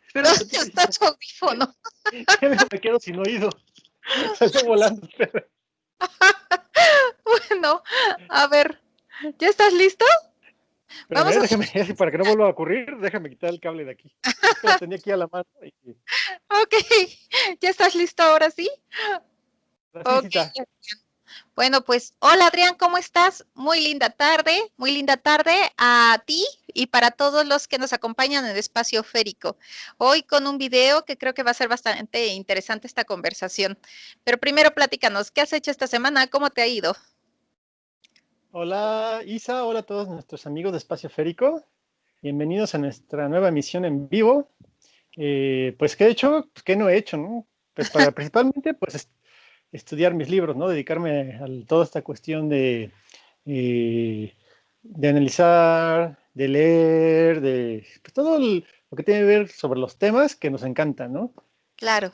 Espérame ¿Dónde está su audífono? me quedo sin oído. Salió volando. Bueno, a ver, ¿ya estás listo? Vamos Espérame, a... déjame, para que no vuelva a ocurrir, déjame quitar el cable de aquí. Es que lo tenía aquí a la mano. Ok, ¿ya estás listo ahora sí? Sí, Ok, cita. bueno, pues hola Adrián, ¿cómo estás? Muy linda tarde a ti y para todos los que nos acompañan en Espacio Férico. Hoy con un video que creo que va a ser bastante interesante esta conversación. Pero primero platícanos, ¿qué has hecho esta semana? ¿Cómo te ha ido? Hola Isa, hola a todos nuestros amigos de Espacio Férico. Bienvenidos a nuestra nueva emisión en vivo. Pues, ¿qué he hecho? Pues, ¿qué no he hecho, no? Pues, principalmente, pues, estudiar mis libros, ¿no? Dedicarme a toda esta cuestión eh, de analizar, de leer, de pues, todo lo que tiene que ver sobre los temas que nos encantan, ¿no? Claro.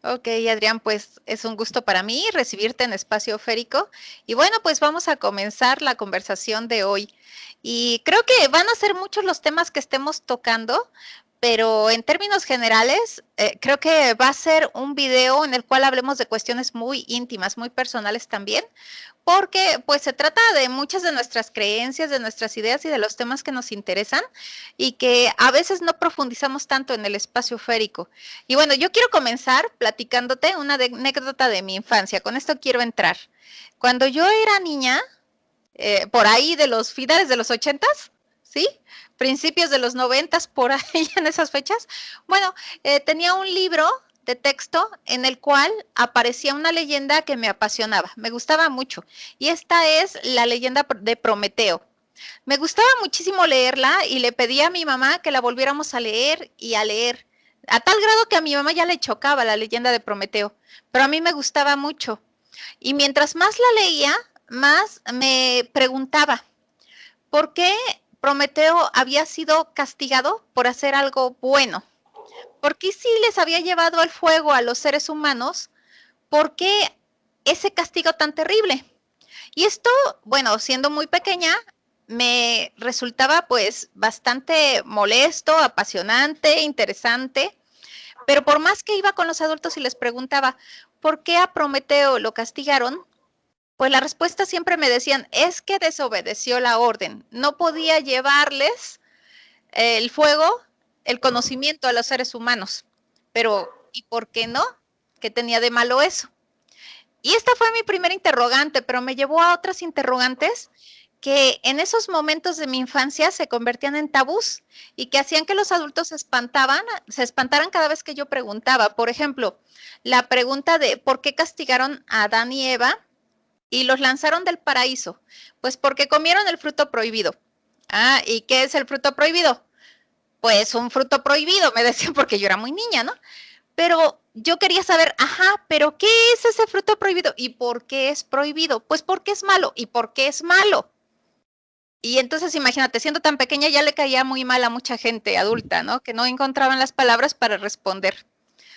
Ok, Adrián, pues es un gusto para mí recibirte en Espacio Férico. Y bueno, pues vamos a comenzar la conversación de hoy. Y creo que van a ser muchos los temas que estemos tocando, pero en términos generales, creo que va a ser un video en el cual hablemos de cuestiones muy íntimas, muy personales también, porque pues se trata de muchas de nuestras creencias, de nuestras ideas y de los temas que nos interesan y que a veces no profundizamos tanto en el espacio férico. Y bueno, yo quiero comenzar platicándote una anécdota de mi infancia. Con esto quiero entrar. Cuando yo era niña, por ahí de los finales de los 80s, ¿sí? Principios de los 90s, por ahí en esas fechas. Bueno, tenía un libro de texto en el cual aparecía una leyenda que me apasionaba, me gustaba mucho. Y esta es la leyenda de Prometeo. Me gustaba muchísimo leerla y le pedí a mi mamá que la volviéramos a leer y a leer, a tal grado que a mi mamá ya le chocaba la leyenda de Prometeo, pero a mí me gustaba mucho. Y mientras más la leía, más me preguntaba, ¿por qué Prometeo había sido castigado por hacer algo bueno? ¿Por qué si les había llevado al fuego a los seres humanos? ¿Por qué ese castigo tan terrible? Y esto, bueno, siendo muy pequeña, me resultaba pues bastante molesto, apasionante, interesante, pero por más que iba con los adultos y les preguntaba, ¿por qué a Prometeo lo castigaron? Pues la respuesta siempre me decían, es que desobedeció la orden, no podía llevarles el fuego, el conocimiento a los seres humanos. Pero, ¿y por qué no? ¿Qué tenía de malo eso? Y esta fue mi primera interrogante, pero me llevó a otras interrogantes que en esos momentos de mi infancia se convertían en tabús y que hacían que los adultos se espantaran cada vez que yo preguntaba. Por ejemplo, la pregunta de ¿por qué castigaron a Adán y Eva y los lanzaron del paraíso? Pues porque comieron el fruto prohibido. Ah, ¿y qué es el fruto prohibido? Pues un fruto prohibido, me decían porque yo era muy niña, ¿no? Pero yo quería saber, ajá, pero ¿qué es ese fruto prohibido? ¿Y por qué es prohibido? Pues porque es malo. ¿Y por qué es malo? Y entonces imagínate, siendo tan pequeña ya le caía muy mal a mucha gente adulta, ¿no? Que no encontraban las palabras para responder.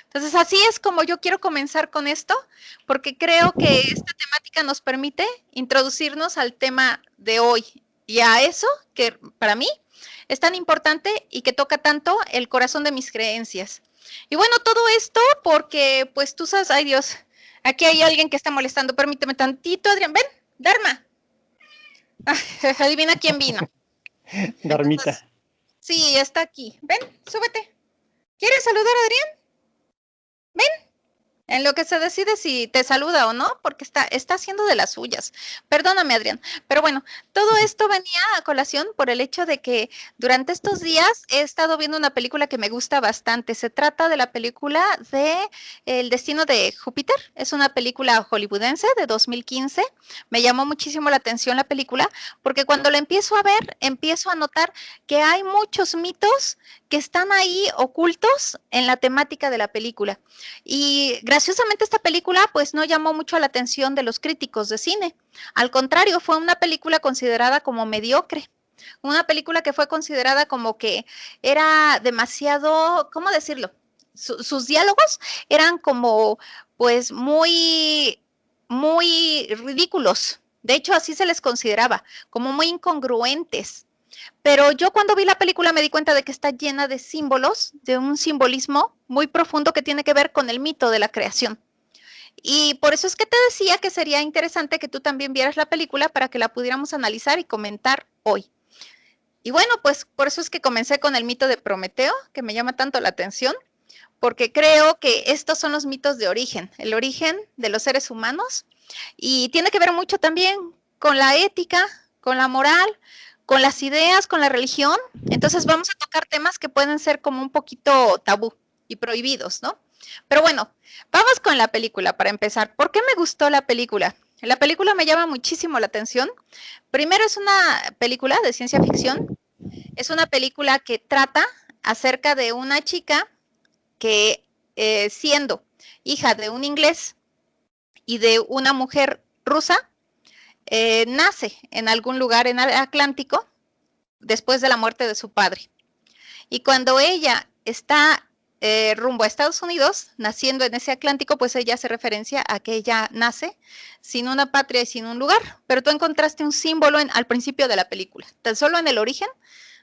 Entonces así es como yo quiero comenzar con esto, porque creo que esta temática nos permite introducirnos al tema de hoy y a eso que para mí es tan importante y que toca tanto el corazón de mis creencias. Y bueno, todo esto porque pues tú sabes, ay Dios, aquí hay alguien que está molestando, permíteme tantito, Adrián, ven, Dharma, adivina quién vino. Darmita. Entonces, sí, está aquí, ven, súbete. ¿Quieres saludar a Adrián? Ven. En lo que se decide si te saluda o no, porque está haciendo de las suyas. Perdóname, Adrián. Pero bueno, todo esto venía a colación por el hecho de que durante estos días he estado viendo una película que me gusta bastante. Se trata de la película de El destino de Júpiter. Es una película hollywoodense de 2015. Me llamó muchísimo la atención la película porque cuando la empiezo a ver, empiezo a notar que hay muchos mitos que están ahí ocultos en la temática de la película. Y graciosamente esta película pues no llamó mucho la atención de los críticos de cine. Al contrario, fue una película considerada como mediocre. Una película que fue considerada como que era demasiado, ¿cómo decirlo? Sus diálogos eran como pues muy ridículos. De hecho, así se les consideraba, como muy incongruentes. pero yo cuando vi la película me di cuenta de que está llena de símbolos, de un simbolismo muy profundo que tiene que ver con el mito de la creación. Y por eso es que te decía que sería interesante que tú también vieras la película para que la pudiéramos analizar y comentar hoy. Y bueno, pues por eso es que comencé con el mito de Prometeo, que me llama tanto la atención, porque creo que estos son los mitos de origen, el origen de los seres humanos, y tiene que ver mucho también con la ética, con la moral, con las ideas, con la religión. Entonces vamos a tocar temas que pueden ser como un poquito tabú y prohibidos, ¿no? Pero bueno, vamos con la película para empezar. ¿Por qué me gustó la película? La película me llama muchísimo la atención. Primero es una película de ciencia ficción. Es una película que trata acerca de una chica que siendo hija de un inglés y de una mujer rusa, nace en algún lugar en el Atlántico después de la muerte de su padre. Y cuando ella está rumbo a Estados Unidos, naciendo en ese Atlántico, pues ella hace referencia a que ella nace sin una patria y sin un lugar. Pero tú encontraste un símbolo al principio de la película, tan solo en el origen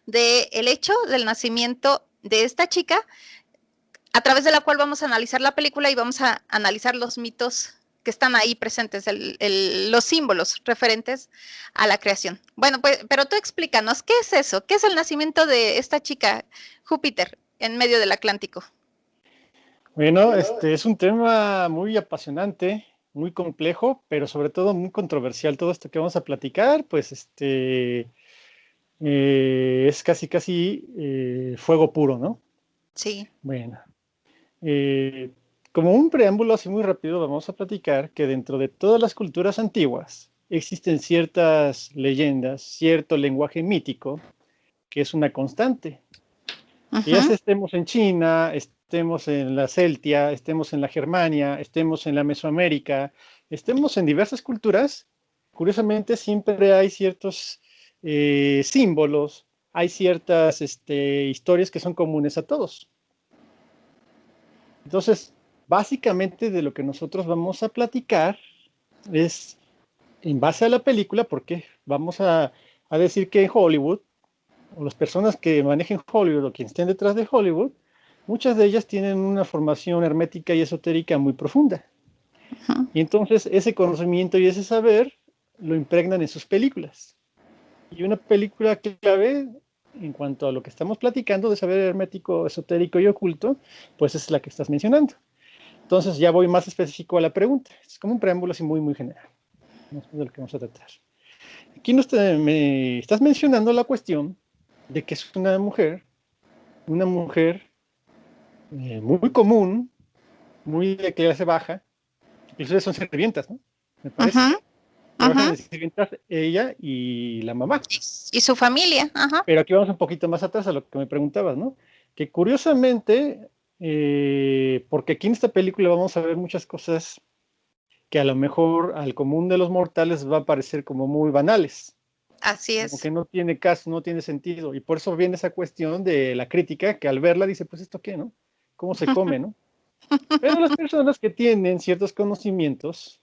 del hecho del nacimiento de esta chica, a través de la cual vamos a analizar la película y vamos a analizar los mitos que están ahí presentes, los símbolos referentes a la creación. Bueno, pues, pero tú explícanos, ¿qué es eso? ¿Qué es el nacimiento de esta chica, Júpiter, en medio del Atlántico? Bueno, es un tema muy apasionante, muy complejo, pero sobre todo muy controversial. Todo esto que vamos a platicar, pues es casi fuego puro, ¿no? Sí. Bueno, eh, como un preámbulo así muy rápido, vamos a platicar que dentro de todas las culturas antiguas existen ciertas leyendas, cierto lenguaje mítico, que es una constante. Ya sea estemos en China, estemos en la Celtia, estemos en la Germania, estemos en la Mesoamérica, estemos en diversas culturas, curiosamente siempre hay ciertos símbolos, hay ciertas historias que son comunes a todos. Entonces, básicamente de lo que nosotros vamos a platicar es en base a la película, porque vamos a decir que en Hollywood, o las personas que manejen Hollywood o quienes estén detrás de Hollywood, muchas de ellas tienen una formación hermética y esotérica muy profunda. Y entonces ese conocimiento y ese saber lo impregnan en sus películas. Y una película clave en cuanto a lo que estamos platicando de saber hermético, esotérico y oculto, pues es la que estás mencionando. Entonces ya voy más específico a la pregunta. Es como un preámbulo así muy general. No es de lo que vamos a tratar. Aquí me estás mencionando la cuestión de que es una mujer muy común, muy de clase baja, incluso son sirvientas, ¿no? Me parece. Trabajan de sirvientas ella y la mamá. Y su familia, Pero aquí vamos un poquito más atrás a lo que me preguntabas, ¿no? Que curiosamente, porque aquí en esta película vamos a ver muchas cosas que a lo mejor al común de los mortales va a parecer como muy banales. Así Como es. que no tiene caso, no tiene sentido. Y por eso viene esa cuestión de la crítica, que al verla dice, pues esto qué, ¿no? ¿Cómo se come, no? Pero las personas que tienen ciertos conocimientos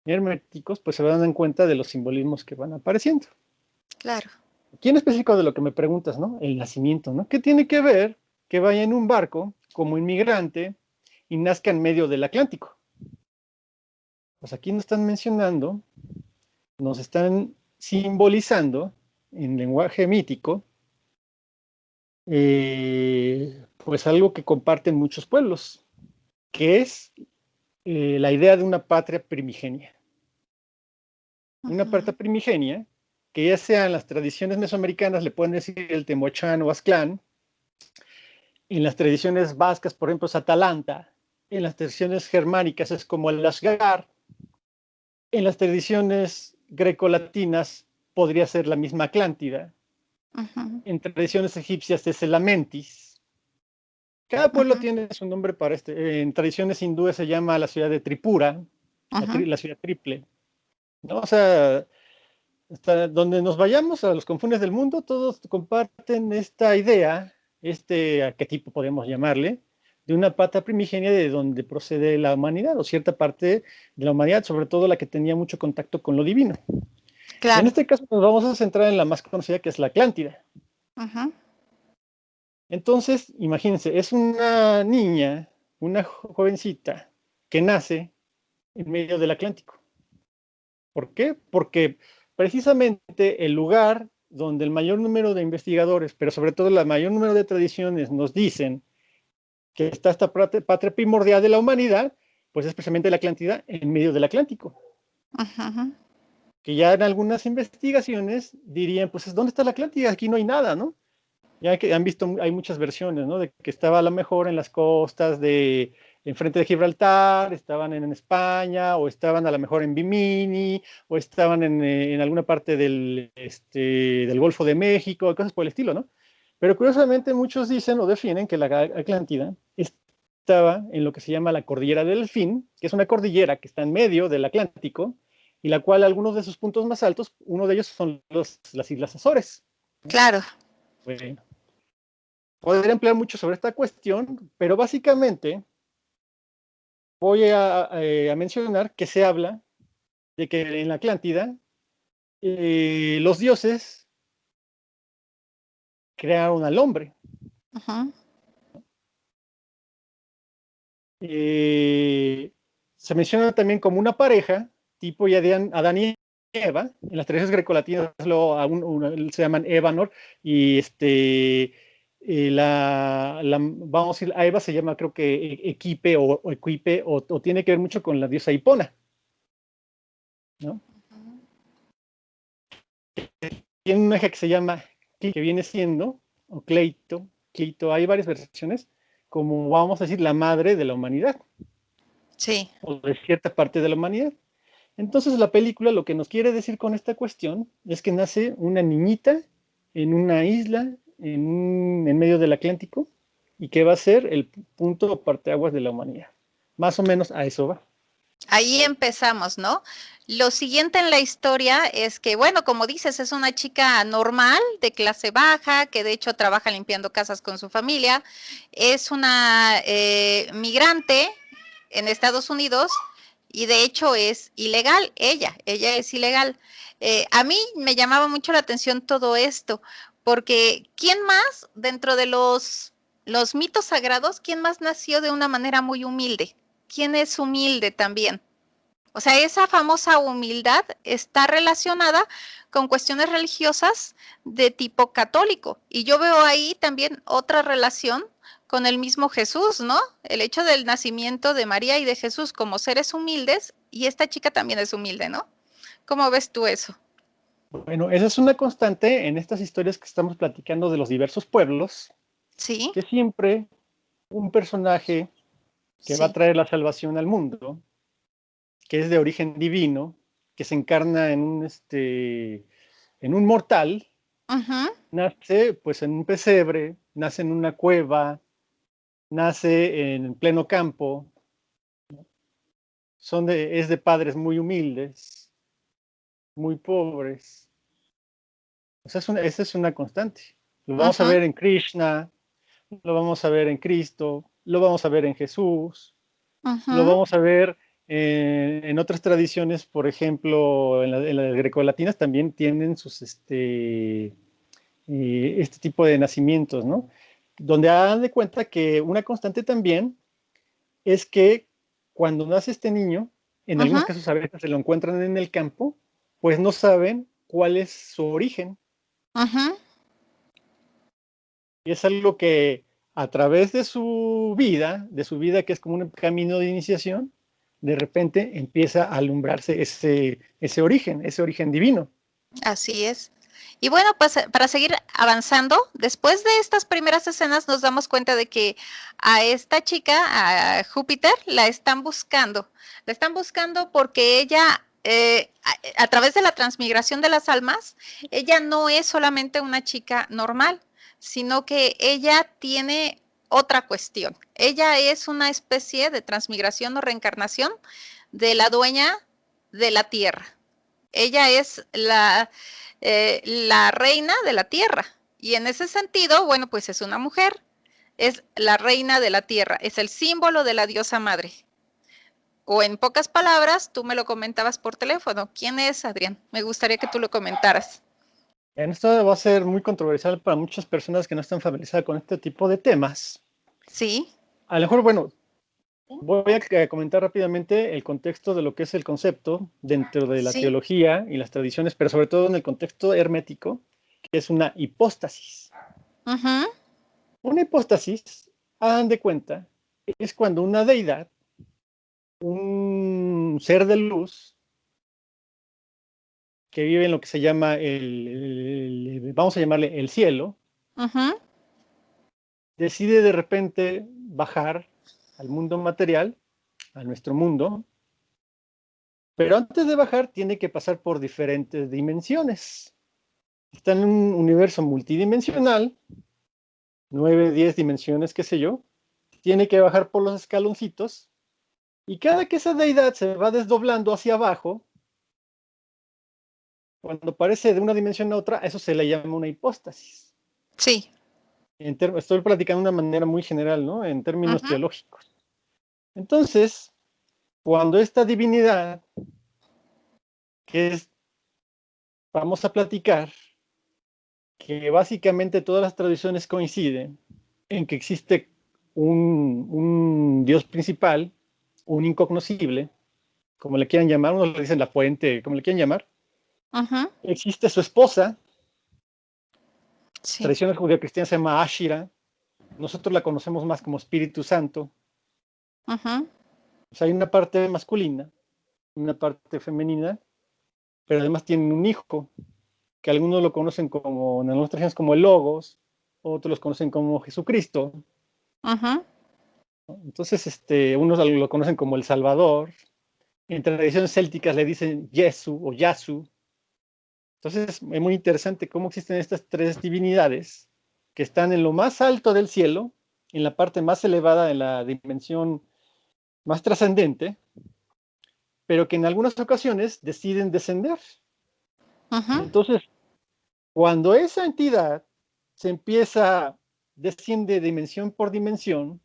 herméticos, pues se dan cuenta de los simbolismos que van apareciendo. Claro. Aquí en específico de lo que me preguntas, ¿no? El nacimiento, ¿no? ¿Qué tiene que ver que vaya en un barco como inmigrante y nazca en medio del Atlántico? Pues aquí nos están mencionando, nos están simbolizando en lenguaje mítico, pues algo que comparten muchos pueblos, que es la idea de una patria primigenia. Una patria primigenia, que ya sea en las tradiciones mesoamericanas, le pueden decir el Temochán o Aztlán, en las tradiciones vascas, por ejemplo, es Atalanta, en las tradiciones germánicas es como el Asgard, en las tradiciones grecolatinas podría ser la misma Atlántida, en tradiciones egipcias es el Amentis. Cada pueblo tiene su nombre para en tradiciones hindúes se llama la ciudad de Tripura, la ciudad triple, ¿no? O sea, hasta donde nos vayamos a los confines del mundo, todos comparten esta idea, este arquetipo podemos llamarle, de una pata primigenia de donde procede la humanidad, o cierta parte de la humanidad, sobre todo la que tenía mucho contacto con lo divino. En Claro. este caso nos vamos a centrar en la más conocida, que es la Atlántida. Ujú, Entonces, imagínense, es una niña, una jovencita, que nace en medio del Atlántico. ¿Por qué? Porque precisamente el lugar donde el mayor número de investigadores, pero sobre todo el mayor número de tradiciones nos dicen que está esta patria primordial de la humanidad, pues es precisamente la Atlántida en medio del Atlántico. ujú, ujú. Que ya en algunas investigaciones dirían, pues, ¿dónde está la Atlántida? Aquí no hay nada, ¿no? Ya que han visto, hay muchas versiones, ¿no? De que estaba a lo mejor en las costas de, enfrente de Gibraltar, estaban en España, o estaban a lo mejor en Bimini, o estaban en alguna parte del Golfo de México, cosas por el estilo, ¿no? Pero curiosamente muchos dicen o definen que la Atlántida estaba en lo que se llama la Cordillera del Delfín, que es una cordillera que está en medio del Atlántico, y la cual algunos de sus puntos más altos, uno de ellos son las Islas Azores. Claro. Bueno, podría emplear mucho sobre esta cuestión, pero básicamente voy a mencionar que se habla de que en la Atlántida los dioses crearon al hombre. Ujú. Se menciona también como una pareja, tipo Adán y Eva. En las tradiciones grecolatinas se llaman Evanor, y vamos a decir, a Eva se llama, creo que Equipe o Equipe, o tiene que ver mucho con la diosa Hipona, ¿no? Tiene una hija que se llama, que viene siendo, o Cleito, hay varias versiones, como vamos a decir, la madre de la humanidad, Sí. o de cierta parte de la humanidad. Entonces la película lo que nos quiere decir con esta cuestión es que nace una niñita en una isla en medio del Atlántico y que va a ser el punto o parteaguas de la humanidad. Más o menos a eso va. Ahí empezamos, ¿no? Lo siguiente en la historia es que, bueno, como dices, es una chica normal, de clase baja, que de hecho trabaja limpiando casas con su familia. Es una migrante en Estados Unidos y de hecho es ilegal, ella es ilegal. A mí me llamaba mucho la atención todo esto, porque ¿quién más dentro de los mitos sagrados, quién más nació de una manera muy humilde? ¿Quién es humilde también? O sea, esa famosa humildad está relacionada con cuestiones religiosas de tipo católico. Y yo veo ahí también otra relación con el mismo Jesús, ¿no? El hecho del nacimiento de María y de Jesús como seres humildes, y esta chica también es humilde, ¿no? ¿Cómo ves tú eso? Bueno, esa es una constante en estas historias que estamos platicando de los diversos pueblos, Sí, que siempre un personaje que va a sí. traer la salvación al mundo, que es de origen divino, que se encarna en un mortal, Ujú, nace pues en un pesebre, nace en una cueva, nace en pleno campo, es de padres muy humildes, muy pobres. O sea, esa es una constante. Lo vamos a ujú, ver en Krishna, lo vamos a ver en Cristo, lo vamos a ver en Jesús, lo ujú. vamos a ver en otras tradiciones, por ejemplo, en las grecolatinas también tienen este tipo de nacimientos, ¿no? Donde hagan de cuenta que una constante también es que cuando nace este niño, en Ujú, algunos casos a veces se lo encuentran en el campo, pues no saben cuál es su origen. ujú. Y es algo que a través de su vida que es como un camino de iniciación, de repente empieza a alumbrarse ese origen divino. Así es. Y bueno, pues para seguir avanzando, después de estas primeras escenas nos damos cuenta de que a esta chica, a Júpiter, la están buscando. La están buscando porque ella, a través de la transmigración de las almas, ella no es solamente una chica normal, sino que ella tiene otra cuestión. Ella es una especie de transmigración o reencarnación de la dueña de la tierra. Ella es la reina de la tierra. Y en ese sentido, bueno, pues es una mujer, es la reina de la tierra, es el símbolo de la diosa madre. o en pocas palabras, tú me lo comentabas por teléfono. ¿Quién es Adrián? Me gustaría que tú lo comentaras. En esto va a ser muy controversial para muchas personas que no están familiarizadas con este tipo de temas. Sí. A lo mejor, bueno, voy a comentar rápidamente el contexto de lo que es el concepto dentro de la Sí. teología y las tradiciones, pero sobre todo en el contexto hermético, que es una hipóstasis. Ujú. Una hipóstasis, hagan de cuenta, es cuando una deidad, un ser de luz, que vive en lo que se llama vamos a llamarle el cielo, Ujú. decide de repente bajar al mundo material, a nuestro mundo, pero antes de bajar tiene que pasar por diferentes dimensiones. Está en un universo multidimensional, 9, 10 dimensiones, qué sé yo, tiene que bajar por los escaloncitos, y cada que esa deidad se va desdoblando hacia abajo, cuando aparece de una dimensión a otra, a eso se le llama una hipóstasis. Sí. Estoy platicando de una manera muy general, ¿no? En términos Ujú. teológicos. Entonces, cuando esta divinidad, que es, vamos a platicar, que básicamente todas las tradiciones coinciden en que existe un Dios principal, un incognoscible, como le quieran llamar, unos le dicen la fuente, como le quieran llamar. Ujú. Existe su esposa, Sí. tradiciones judeocristianas se llama Ashira, nosotros la conocemos más como Espíritu Santo. Ujú. O sea, hay una parte masculina, una parte femenina, pero además tienen un hijo, que algunos lo conocen como, en algunas tradiciones como el Logos, otros los conocen como Jesucristo. Ujú. ¿No? Entonces, unos lo conocen como el Salvador. En tradiciones célticas le dicen Yesu o Yasu. Entonces, es muy interesante cómo existen estas tres divinidades que están en lo más alto del cielo, en la parte más elevada, en la dimensión más trascendente, pero que en algunas ocasiones deciden descender. Ujú. Entonces, cuando esa entidad se empieza, desciende dimensión por dimensión,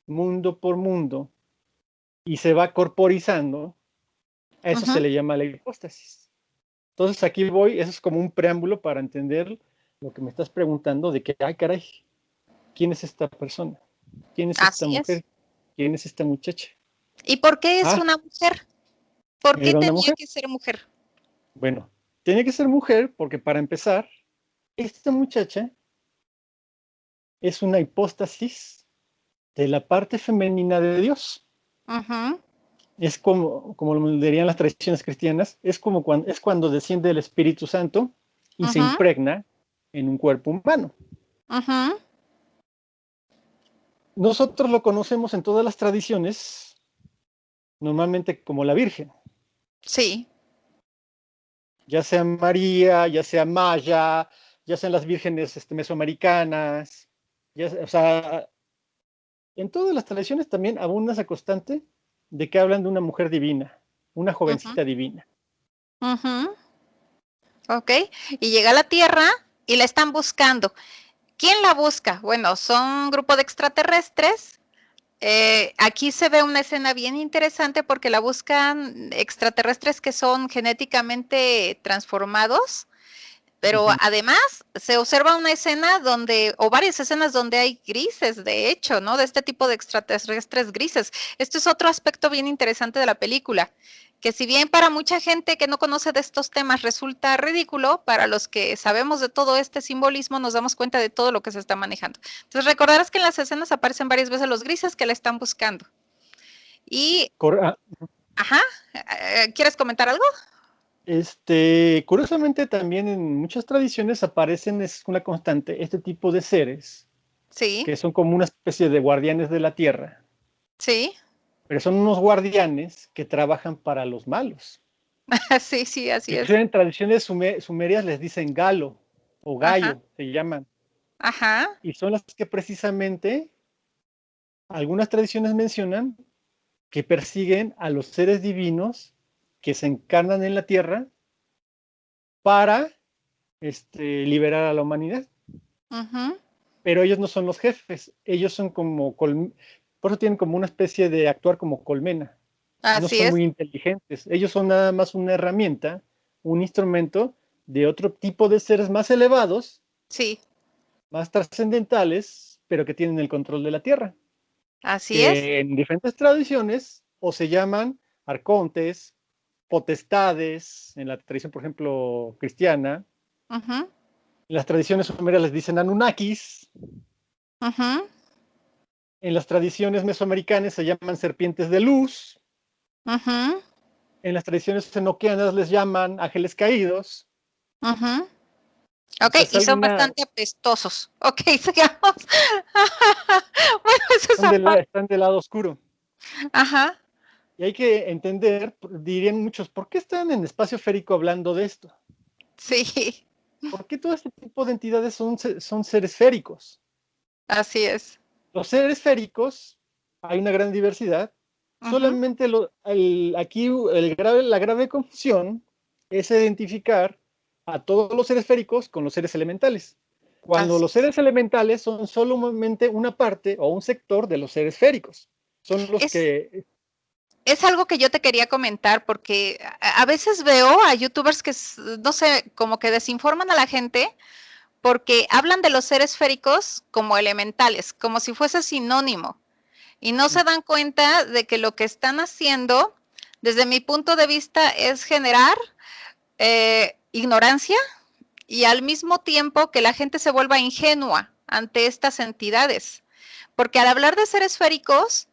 mundo por mundo, y se va corporizando, a eso se Ujú. le llama la hipóstasis. Entonces aquí voy, eso es como un preámbulo para entender lo que me estás preguntando de que, ay caray, ¿quién es esta persona? ¿Quién es esta Así es. mujer? ¿Quién es esta muchacha? ¿Y por qué es Ah, una mujer? ¿Por qué era una tenía mujer. que ser mujer? Bueno, tiene que ser mujer porque para empezar, esta muchacha es una hipóstasis de la parte femenina de Dios. Ujú. Es como lo dirían las tradiciones cristianas, es cuando desciende el Espíritu Santo y se Ujú. impregna en un cuerpo humano. Ujú. Nosotros lo conocemos en todas las tradiciones, normalmente como la Virgen, Sí. ya sea María, ya sea Maya, ya sean las vírgenes mesoamericanas, o sea, en todas las tradiciones también abunda esa constante de que hablan de una mujer divina, una Ujú. jovencita divina. Ujú. Ok. Y llega a la Tierra y la están buscando. ¿Quién la busca? Bueno, son un grupo de extraterrestres. Aquí se ve una escena bien interesante porque la buscan extraterrestres que son genéticamente transformados, pero Ujú. además se observa una escena donde, o varias escenas donde hay grises, de hecho, ¿no? De este tipo de extraterrestres grises. Esto es otro aspecto bien interesante de la película, que si bien para mucha gente que no conoce de estos temas resulta ridículo, para los que sabemos de todo este simbolismo nos damos cuenta de todo lo que se está manejando. Entonces recordarás que en las escenas aparecen varias veces los grises que la están buscando. Y, Cor- ajá, ¿quieres comentar algo? Curiosamente también en muchas tradiciones aparecen, es una constante, este tipo de seres Sí, que son como una especie de guardianes de la tierra, sí, pero son unos guardianes que trabajan para los malos. sí, sí, así es. Inclusive en tradiciones sumerias les dicen galo o Ajá, gallo, se llaman, ajá, y son las que precisamente algunas tradiciones mencionan que persiguen a los seres divinos que se encarnan en la tierra para liberar a la humanidad. ujú, Pero ellos no son los jefes, ellos son por eso tienen como una especie de actuar como colmena. No Así son es. muy inteligentes. Ellos son nada más una herramienta, un instrumento de otro tipo de seres más elevados, Sí, más trascendentales, pero que tienen el control de la Tierra, así es. que en diferentes tradiciones o se llaman arcontes, potestades, en la tradición, por ejemplo, cristiana. Ujú, En las tradiciones sumerias les dicen Anunnakis. ujú, En las tradiciones mesoamericanas se llaman serpientes de luz. ujú, En las tradiciones enoquianas les llaman ángeles caídos. ujú. O Ok, sea, es y son alguna, bastante apestosos. Ok, sigamos. Bueno, eso es aparte. están del lado oscuro. Ajá, Y hay que entender, dirían muchos, ¿por qué están en espacio férico hablando de esto? sí, ¿Por qué todo este tipo de entidades son seres féricos? así es. Los seres féricos, hay una gran diversidad, Ujú, solamente aquí la grave confusión es identificar a todos los seres féricos con los seres elementales, cuando así los es. seres elementales son solamente una parte o un sector de los seres féricos, son los Es, que... es algo que yo te quería comentar porque a veces veo a youtubers que, no sé, como que desinforman a la gente porque hablan de los seres féricos como elementales, como si fuese sinónimo, y no se dan cuenta de que lo que están haciendo, desde mi punto de vista, es generar ignorancia y al mismo tiempo que la gente se vuelva ingenua ante estas entidades. Porque al hablar de seres féricos,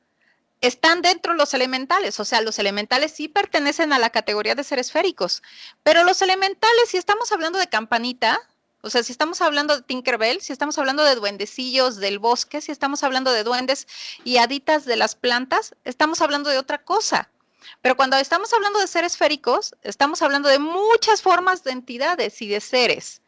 están dentro los elementales, o sea, los elementales sí pertenecen a la categoría de seres féricos, pero los elementales, si estamos hablando de Campanita, o sea, si estamos hablando de Tinkerbell, si estamos hablando de duendecillos del bosque, si estamos hablando de duendes y haditas de las plantas, estamos hablando de otra cosa. Pero cuando estamos hablando de seres féricos, estamos hablando de muchas formas de entidades y de seres.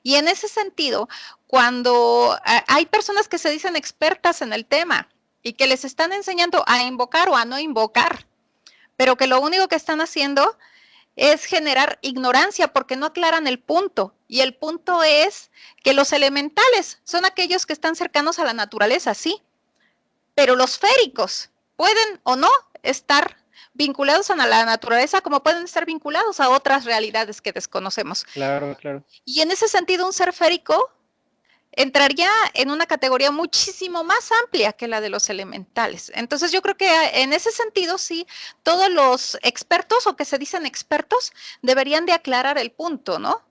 Y en ese sentido, cuando hay personas que se dicen expertas en el tema y que les están enseñando a invocar o a no invocar, pero que lo único que están haciendo es generar ignorancia porque no aclaran el punto. Y el punto es que los elementales son aquellos que están cercanos a la naturaleza, sí, pero los féricos pueden o no estar vinculados a la naturaleza como pueden estar vinculados a otras realidades que desconocemos. Claro, claro. Y en ese sentido, un ser férico entraría en una categoría muchísimo más amplia que la de los elementales. Entonces yo creo que en ese sentido sí, todos los expertos o que se dicen expertos deberían de aclarar el punto, ¿no?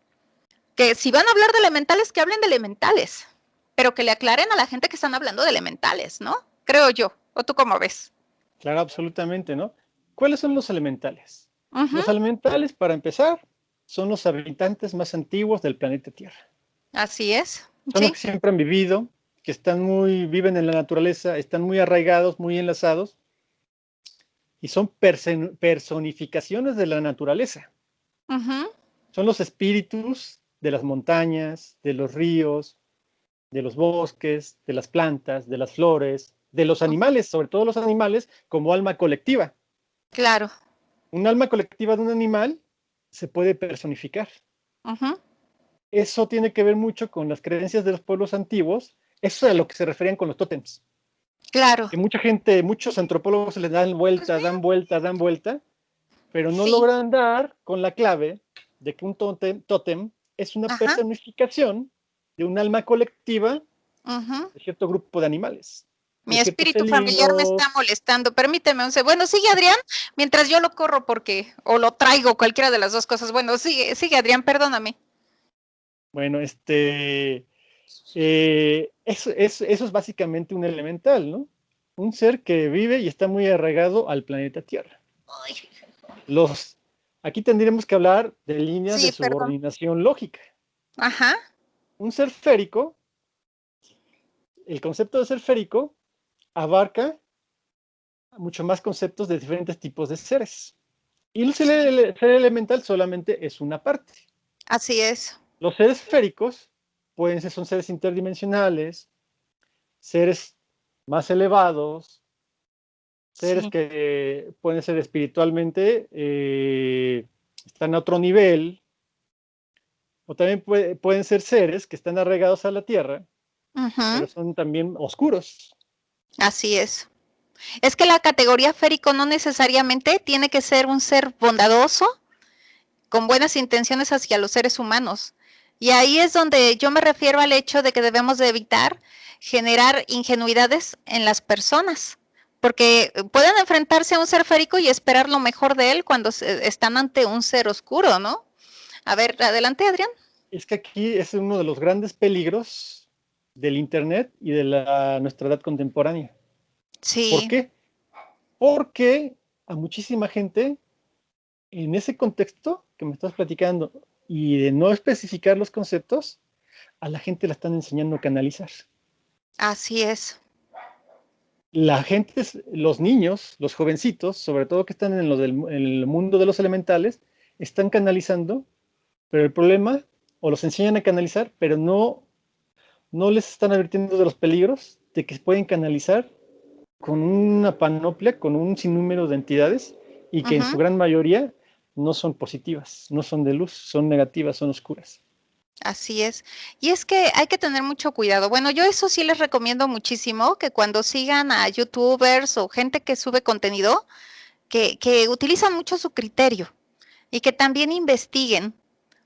Que si van a hablar de elementales, que hablen de elementales, pero que le aclaren a la gente que están hablando de elementales, ¿no? Creo yo. ¿O tú cómo ves? Claro, absolutamente, ¿no? ¿Cuáles son los elementales? Uh -huh. Los elementales, para empezar, son los habitantes más antiguos del planeta Tierra. Así es, Son los sí. que siempre han vivido, que viven en la naturaleza, están muy arraigados, muy enlazados, y son personificaciones de la naturaleza. Uh -huh. Son los espíritus de las montañas, de los ríos, de los bosques, de las plantas, de las flores, de los Uh -huh. animales, sobre todo los animales, como alma colectiva. Claro. Un alma colectiva de un animal se puede personificar. Uh -huh. Eso tiene que ver mucho con las creencias de los pueblos antiguos. Eso es a lo que se referían con los tótems. Claro. Que mucha gente, muchos antropólogos les dan Pues vuelta, mira, dan vuelta, dan vuelta, pero no sí. logran dar con la clave de que un tótem es una Ajá. personificación de un alma colectiva Uh -huh. de cierto grupo de animales, Mi de ciertos espíritu familiar me está felinos. molestando. Permíteme un segundo. Bueno, sigue Adrián, mientras yo lo corro porque, o lo traigo, cualquiera de las dos cosas. Bueno, sigue, sigue Adrián, perdóname. Bueno, eso es básicamente un elemental, ¿no? Un ser que vive y está muy arraigado al planeta Tierra. Ay, Los, aquí tendríamos que hablar de líneas de sí, perdón. subordinación lógica. Ajá. Un ser férico, el concepto de ser férico abarca mucho más conceptos de diferentes tipos de seres. Y el Sí, ser elemental solamente es una parte. así es. Los seres féricos son seres interdimensionales, seres más elevados, seres Sí. que pueden ser espiritualmente, están a otro nivel, o también pueden ser seres que están arraigados a la tierra, Uh -huh. pero son también oscuros. Así es. Es que la categoría férico no necesariamente tiene que ser un ser bondadoso, con buenas intenciones hacia los seres humanos. Y ahí es donde yo me refiero al hecho de que debemos de evitar generar ingenuidades en las personas, porque pueden enfrentarse a un ser férico y esperar lo mejor de él cuando están ante un ser oscuro, ¿no? A ver, adelante, Adrián. Es que aquí es uno de los grandes peligros del Internet y de nuestra edad contemporánea. ¿Por Sí, qué? Porque a muchísima gente, en ese contexto que me estás platicando y de no especificar los conceptos, a la gente la están enseñando a canalizar. así es. La gente, los niños, los jovencitos, sobre todo que están en el mundo de los elementales, están canalizando, pero el problema, o los enseñan a canalizar, pero no les están advirtiendo de los peligros de que pueden canalizar con una panoplia, con un sinnúmero de entidades y que en su Ujú. gran mayoría no son positivas, no son de luz, son negativas, son oscuras. Así es. Y es que hay que tener mucho cuidado. Bueno, yo eso sí les recomiendo muchísimo que cuando sigan a youtubers o gente que sube contenido, que utilizan mucho su criterio y que también investiguen.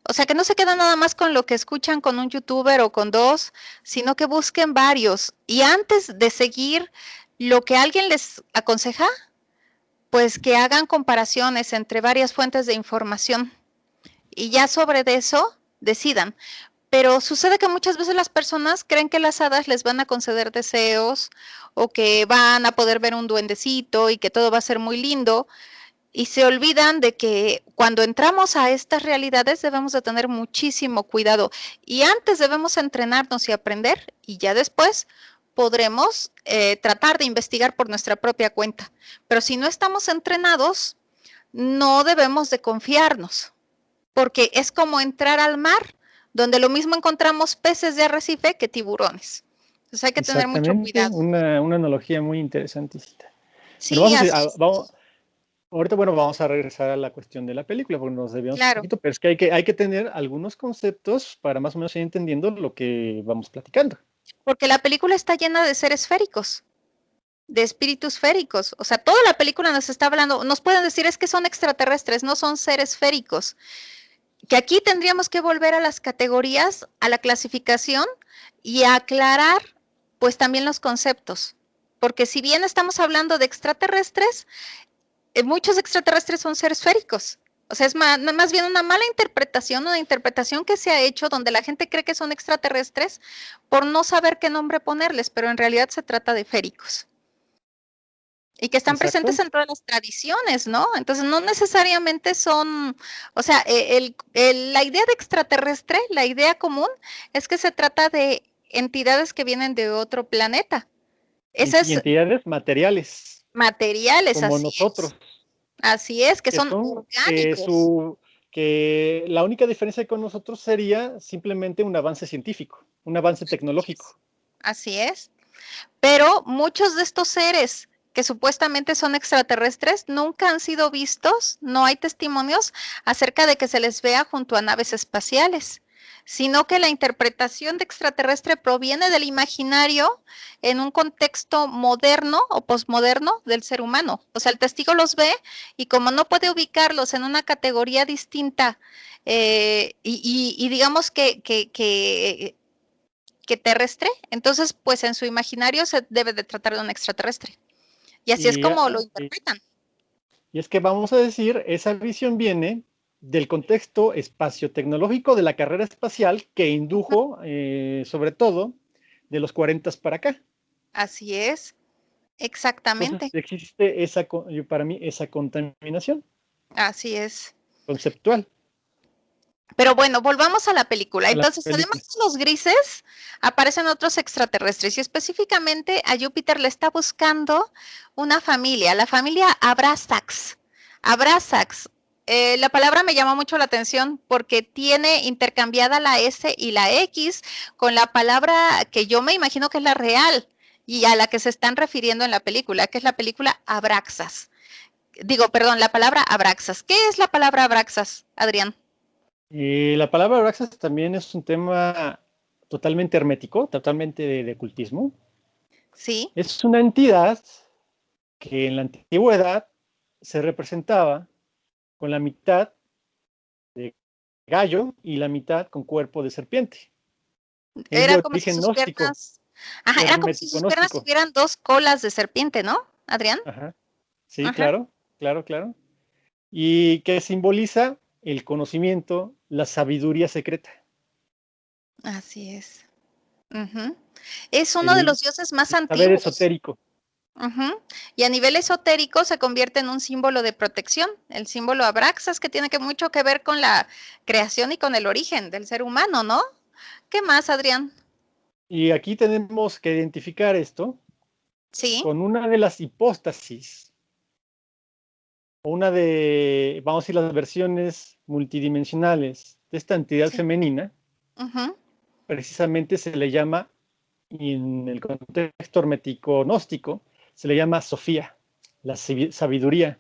O sea, que no se quedan nada más con lo que escuchan con un youtuber o con dos, sino que busquen varios. Y antes de seguir lo que alguien les aconseja, pues que hagan comparaciones entre varias fuentes de información y ya sobre eso decidan. Pero sucede que muchas veces las personas creen que las hadas les van a conceder deseos o que van a poder ver un duendecito y que todo va a ser muy lindo y se olvidan de que cuando entramos a estas realidades debemos de tener muchísimo cuidado y antes debemos entrenarnos y aprender y ya después podremos tratar de investigar por nuestra propia cuenta. Pero si no estamos entrenados, no debemos de confiarnos porque es como entrar al mar, donde lo mismo encontramos peces de arrecife que tiburones. Entonces hay que tener mucho Exactamente, cuidado. una analogía muy interesantista. Pero Sí, así es, ahorita, bueno, vamos a regresar a la cuestión de la película, porque nos debíamos un claro, poquito, pero es que hay que tener algunos conceptos para más o menos ir entendiendo lo que vamos platicando. porque la película está llena de seres féricos, de espíritus féricos. O sea, toda la película nos está hablando, nos pueden decir es que son extraterrestres, no son seres féricos. Que aquí tendríamos que volver a las categorías, a la clasificación y a aclarar pues también los conceptos. Porque si bien estamos hablando de extraterrestres, muchos extraterrestres son seres féricos. O sea, es más bien una interpretación que se ha hecho donde la gente cree que son extraterrestres por no saber qué nombre ponerles, pero en realidad se trata de féricos. Y que están presentes Exacto. en todas las tradiciones, ¿no? Entonces, no necesariamente son, o sea, la idea de extraterrestre, la idea común, es que se trata de entidades que vienen de otro planeta. Esas Y es entidades materiales, materiales, como nosotros, así es, que que son son, orgánicos. que la única diferencia con nosotros sería simplemente un avance científico, un avance tecnológico. Así es. Pero muchos de estos seres que supuestamente son extraterrestres nunca han sido vistos, no hay testimonios acerca de que se les vea junto a naves espaciales, sino que la interpretación de extraterrestre proviene del imaginario en un contexto moderno o posmoderno del ser humano. O sea, el testigo los ve y como no puede ubicarlos en una categoría distinta y digamos que terrestre, entonces pues en su imaginario se debe de tratar de un extraterrestre. Y así es Y, como lo interpretan. y es que vamos a decir, esa visión viene del contexto espacio-tecnológico de la carrera espacial que indujo, sobre todo, de los 40 para acá. Así es, Entonces exactamente, existe para mí esa contaminación así es. conceptual Pero bueno, volvamos a la película. a la Entonces, además película. de los grises, aparecen otros extraterrestres y específicamente a Júpiter le está buscando una familia, la familia Abrasax. Abrasax. La palabra me llamó mucho la atención porque tiene intercambiada la S y la X con la palabra que yo me imagino que es la real y a la que se están refiriendo en la película, que es la película Abraxas. Digo, perdón, la palabra Abraxas. ¿Qué es la palabra Abraxas, Adrián? Y la palabra Abraxas también es un tema totalmente hermético, totalmente de ocultismo. Sí. Es una entidad que en la antigüedad se representaba con la mitad de gallo y la mitad con cuerpo de serpiente. Es de Era como si origen sus gnóstico, piernas, ajá, era como si hermético sus piernas gnóstico. tuvieran 2 colas de serpiente, ¿no, Adrián? Ajá. Sí, Ajá, claro, claro, claro. Y que simboliza el conocimiento, la sabiduría secreta, así es. Ujú. Es uno de el, los dioses más el saber antiguos. esotérico. Ujú. Y a nivel esotérico se convierte en un símbolo de protección, el símbolo Abraxas, que tiene que mucho que ver con la creación y con el origen del ser humano, ¿no? ¿Qué más, Adrián? Y aquí tenemos que identificar esto Sí, con una de las hipóstasis, o una de, vamos a decir, las versiones multidimensionales de esta entidad sí. femenina, Ujú, precisamente se le llama, y en el contexto hermético gnóstico, se le llama Sofía, la sabiduría,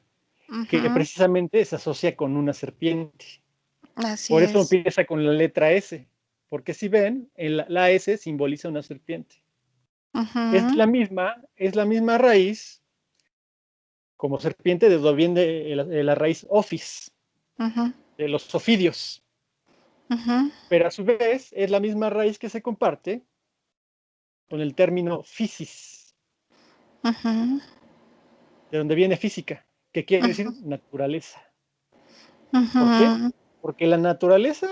que ujú, precisamente se asocia con una serpiente. así Por eso es. empieza con la letra S, porque si ven, la S simboliza una serpiente. Ujú, Es la misma raíz como serpiente de donde viene la raíz office, ujú, de los ofidios, ujú, pero a su vez es la misma raíz que se comparte con el término physis, ujú, de donde viene física, que quiere decir ujú, naturaleza. ¿Por qué? ujú, Porque la naturaleza,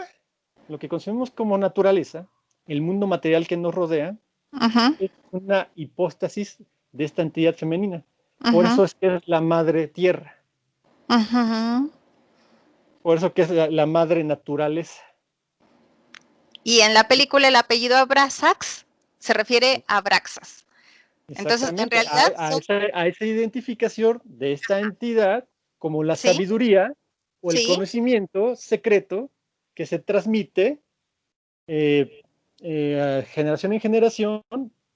lo que concebimos como naturaleza, el mundo material que nos rodea, ujú, es una hipóstasis de esta entidad femenina. Por ujú, eso es que es la madre tierra, ujú. por eso que es la madre naturaleza. Y en la película el apellido Abraxas se refiere a Abraxas. Entonces, en Exactamente, realidad son, a esa identificación de esta entidad como la sí, sabiduría o el sí, conocimiento secreto que se transmite eh, generación en generación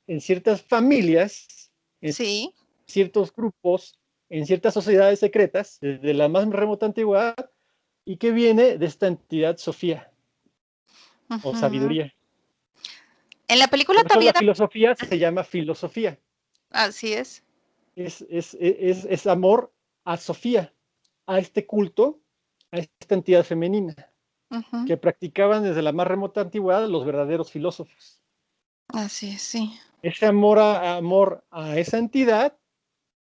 en ciertas familias, en sí. ciertos grupos, en ciertas sociedades secretas, desde la más remota antigüedad, y que viene de esta entidad Sofía o Ujú. sabiduría. En la película Por eso también, la filosofía se llama filosofía, así es. es amor a Sofía, a este culto, a esta entidad femenina, Ujú. que practicaban desde la más remota antigüedad los verdaderos filósofos. Así es, sí. Ese amor a esa entidad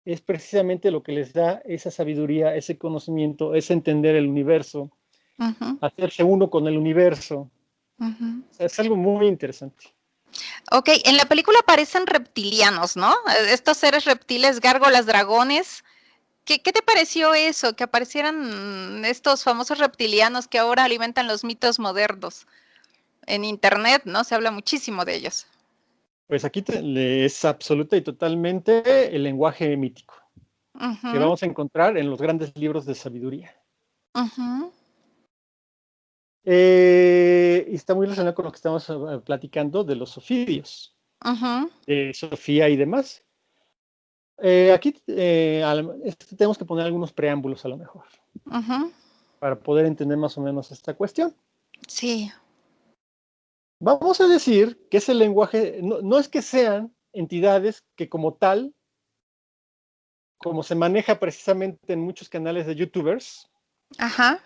es precisamente lo que les da esa sabiduría, ese conocimiento, ese entender el universo, Ujú, hacerse uno con el universo. ujú. O sea, es algo muy interesante. Ok, en la película aparecen reptilianos, ¿no? Estos seres reptiles, gárgolas, dragones. ¿Qué te pareció eso? Que aparecieran estos famosos reptilianos que ahora alimentan los mitos modernos. En internet, ¿no? Se habla muchísimo de ellos. Pues aquí es absoluta y totalmente el lenguaje mítico que Ujú, vamos a encontrar en los grandes libros de sabiduría. ujú, Y está muy relacionado con lo que estamos platicando de los ofidios, ujú, de Sofía y demás. Aquí tenemos que poner algunos preámbulos a lo mejor ujú. para poder entender más o menos esta cuestión. Sí. Vamos a decir que ese lenguaje no es que sean entidades que como tal, como se maneja precisamente en muchos canales de youtubers, Ajá.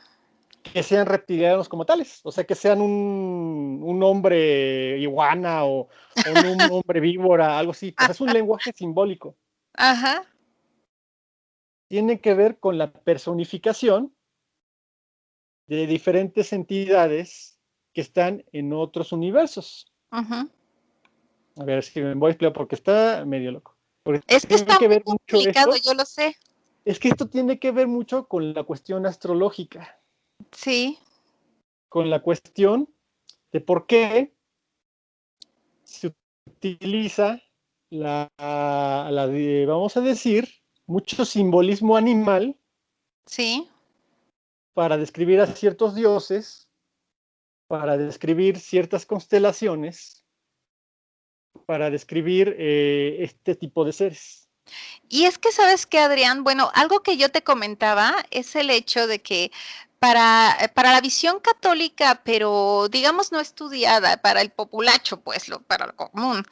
que sean reptilianos como tales, o sea, que sean un hombre iguana o un hombre víbora, algo así. O sea, es un lenguaje simbólico. Ajá. Tiene que ver con la personificación de diferentes entidades que están en otros universos. Ujú. A ver, es que me voy a explicar porque está medio loco. Porque Es que tiene está que muy ver mucho complicado, esto. yo lo sé. Es que esto tiene que ver mucho con la cuestión astrológica, Sí. con la cuestión de por qué se utiliza vamos a decir, mucho simbolismo animal Sí. para describir a ciertos dioses, para describir ciertas constelaciones, para describir este tipo de seres. Y es que, ¿sabes qué, Adrián? Bueno, algo que yo te comentaba es el hecho de que para la visión católica, pero digamos no estudiada, para el populacho, pues, para lo común,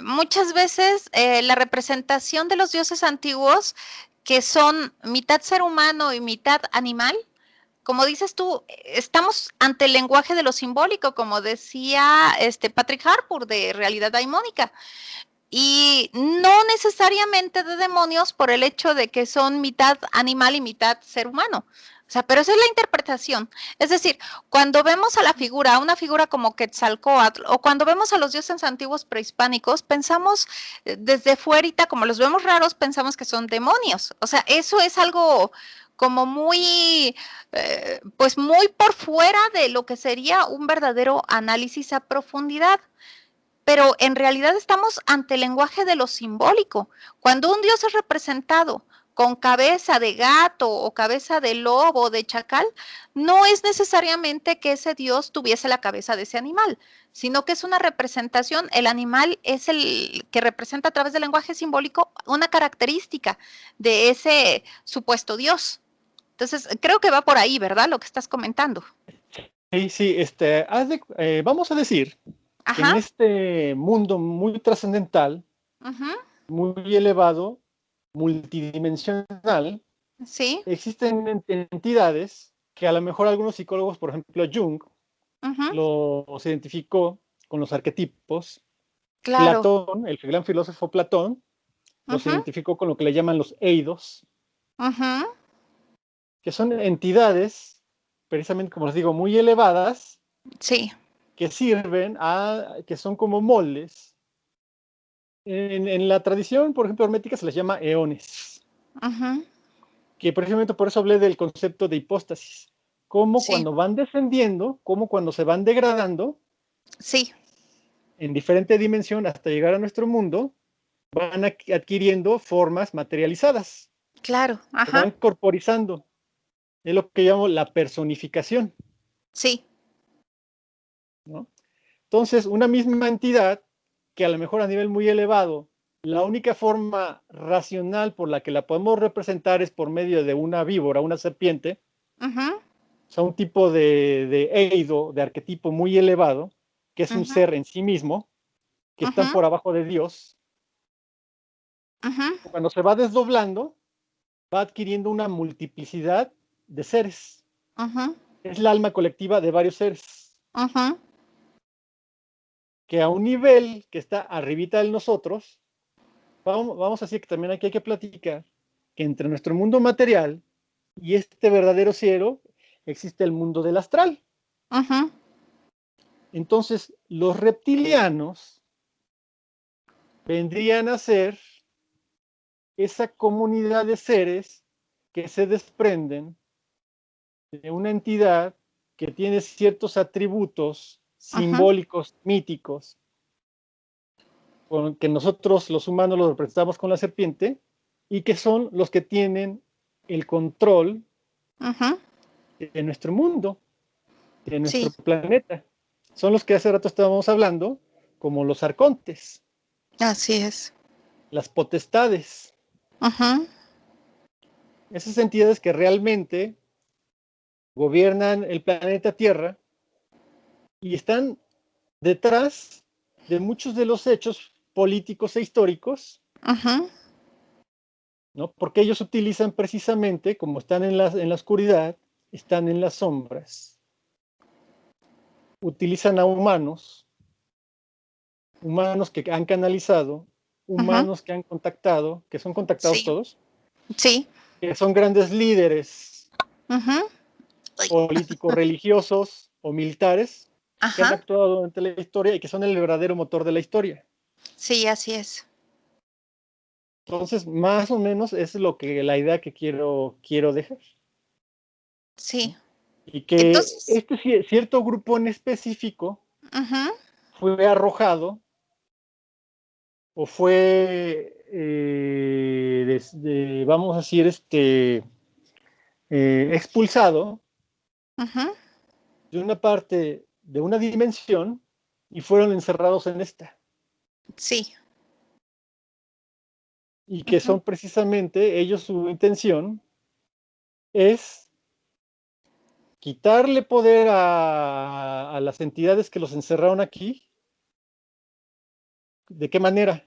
muchas veces la representación de los dioses antiguos, que son mitad ser humano y mitad animal, como dices tú, estamos ante el lenguaje de lo simbólico, como decía Patrick Harpur de Realidad Daimónica, y no necesariamente de demonios por el hecho de que son mitad animal y mitad ser humano. O sea, pero esa es la interpretación. Es decir, cuando vemos a la figura, a una figura como Quetzalcóatl, o cuando vemos a los dioses antiguos prehispánicos, pensamos desde fuera, como los vemos raros, pensamos que son demonios. O sea, eso es algo como muy, pues muy por fuera de lo que sería un verdadero análisis a profundidad. Pero en realidad estamos ante el lenguaje de lo simbólico. Cuando un dios es representado con cabeza de gato o cabeza de lobo o de chacal, no es necesariamente que ese dios tuviese la cabeza de ese animal, sino que es una representación. El animal es el que representa a través del lenguaje simbólico una característica de ese supuesto dios. Entonces, creo que va por ahí, ¿verdad? Lo que estás comentando. Sí, vamos a decir que Ajá. en este mundo muy trascendental, Uh-huh. muy elevado, multidimensional, Sí. existen entidades que a lo mejor algunos psicólogos, por ejemplo Jung, Uh-huh. los identificó con los arquetipos. Claro. Platón, el gran filósofo Platón, los Uh-huh. identificó con lo que le llaman los eidos, Uh-huh. que son entidades, precisamente como les digo, muy elevadas, Sí. que sirven que son como moldes. En la tradición, por ejemplo, hermética se les llama eones, Uh-huh. que precisamente por eso hablé del concepto de hipóstasis. Como Sí. cuando van descendiendo, como cuando se van degradando Sí. en diferente dimensión hasta llegar a nuestro mundo, van adquiriendo formas materializadas, Claro. se Ajá. van corporizando. Es lo que llamo la personificación, Sí. ¿no? Entonces, una misma entidad que a lo mejor a nivel muy elevado, la única forma racional por la que la podemos representar es por medio de una víbora, una serpiente, Uh-huh. o sea, un tipo de eido, de arquetipo muy elevado, que es un Uh-huh. ser en sí mismo, que están Uh-huh. por abajo de Dios. Uh-huh. Cuando se va desdoblando, va adquiriendo una multiplicidad de seres. Uh-huh. Es la alma colectiva de varios seres, Uh-huh. que a un nivel que está arribita de nosotros, vamos a decir que también aquí hay que platicar que entre nuestro mundo material y este verdadero cielo existe el mundo del astral. Uh-huh. Entonces, los reptilianos vendrían a ser esa comunidad de seres que se desprenden de una entidad que tiene ciertos atributos Uh-huh. simbólicos, míticos, con que nosotros los humanos los representamos con la serpiente, y que son los que tienen el control Uh-huh. de nuestro mundo, de nuestro Sí. planeta. Son los que hace rato estábamos hablando, como los arcontes, Así es. las potestades, Uh-huh. esas entidades que realmente gobiernan el planeta Tierra y están detrás de muchos de los hechos políticos e históricos, Uh-huh. ¿no? Porque ellos utilizan precisamente, como están en la oscuridad, están en las sombras, utilizan a humanos que han canalizado, Uh-huh. humanos que han contactado, que son contactados Sí. todos, Sí. que son grandes líderes Uh-huh. políticos, religiosos o militares que han Ajá. actuado durante la historia y que son el verdadero motor de la historia. Sí, así es. Entonces, más o menos es lo que la idea que quiero dejar, Sí. ¿no? Y que Entonces, este cierto grupo en específico uh-huh. fue arrojado o fue, vamos a decir, expulsado Uh-huh. de una parte de una dimensión y fueron encerrados en esta. Sí. Y que Uh-huh. son precisamente ellos, su intención es quitarle poder a las entidades que los encerraron aquí. ¿De qué manera?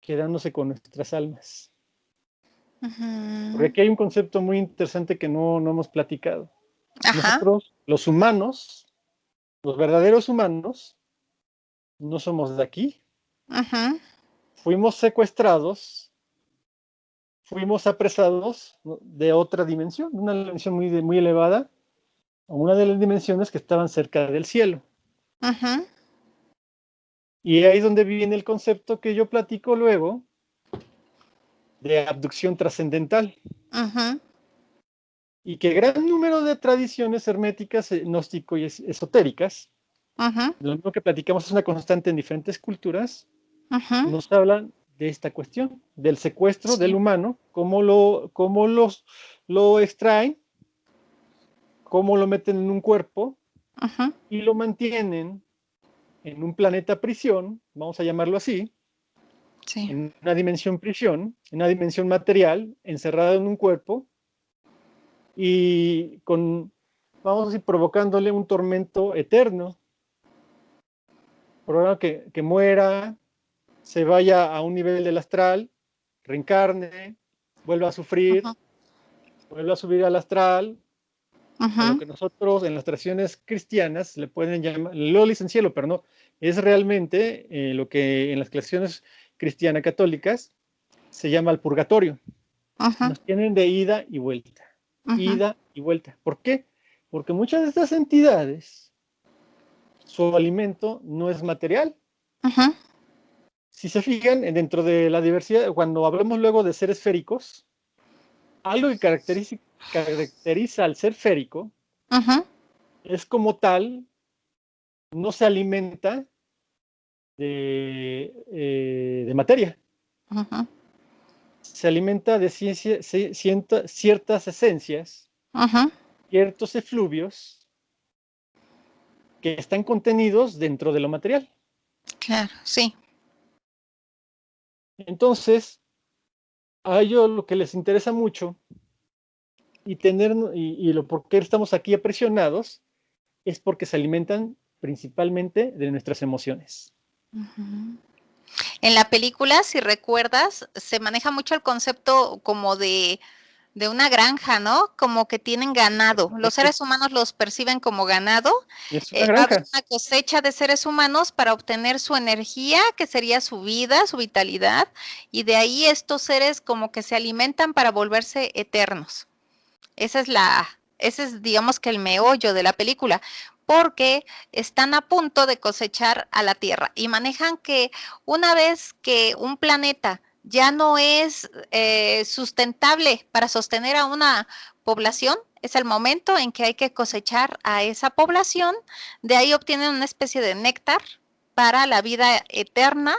Quedándose con nuestras almas. Porque aquí hay un concepto muy interesante que no hemos platicado. Ajá. Nosotros, los humanos, los verdaderos humanos, no somos de aquí. Ujú. Fuimos secuestrados, fuimos apresados, ¿no?, de otra dimensión, una dimensión muy elevada, a una de las dimensiones que estaban cerca del cielo. Ujú. Y ahí es donde viene el concepto que yo platico luego de abducción trascendental. Ujú. Y que gran número de tradiciones herméticas, gnóstico y esotéricas, Ujú. lo mismo que platicamos es una constante en diferentes culturas, Ujú. nos hablan de esta cuestión, del secuestro del Sí. humano, cómo lo extraen, cómo lo meten en un cuerpo Ujú. y lo mantienen en un planeta prisión, vamos a llamarlo así, Sí. en una dimensión prisión, en una dimensión material, encerrado en un cuerpo y vamos a decir, provocándole un tormento eterno, provocando que muera, se vaya a un nivel del astral, reencarne, vuelva a sufrir, Ujú. vuelva a subir al astral, a lo Ujú. que nosotros en las tradiciones cristianas le pueden llamar, lo en cielo, pero no, es realmente lo que en las tradiciones cristianas católicas se llama el purgatorio. Ujú. Nos tienen de ida y vuelta, Ujú. ida y vuelta. ¿Por qué? Porque muchas de estas entidades, su alimento no es material. Ujú. Si se fijan, dentro de la diversidad, cuando hablamos luego de seres féricos, algo que caracteriza al ser férico Ujú. es como tal, no se alimenta de materia, Ujú. se alimenta de ciertas esencias, Ujú. ciertos efluvios que están contenidos dentro de lo material. Claro, sí. Entonces, a ellos lo que les interesa mucho y lo por qué estamos aquí aprisionados es porque se alimentan principalmente de nuestras emociones. Ujú. En la película, si recuerdas, se maneja mucho el concepto como de una granja, ¿no? Como que tienen ganado. Los Exactamente. seres humanos los perciben como ganado. Es una Va a haber granja. una cosecha de seres humanos para obtener su energía, que sería su vida, su vitalidad, y de ahí estos seres como que se alimentan para volverse eternos. Ese es, digamos que el meollo de la película, porque están a punto de cosechar a la Tierra y manejan que una vez que un planeta ya no es sustentable para sostener a una población, es el momento en que hay que cosechar a esa población, de ahí obtienen una especie de néctar para la vida eterna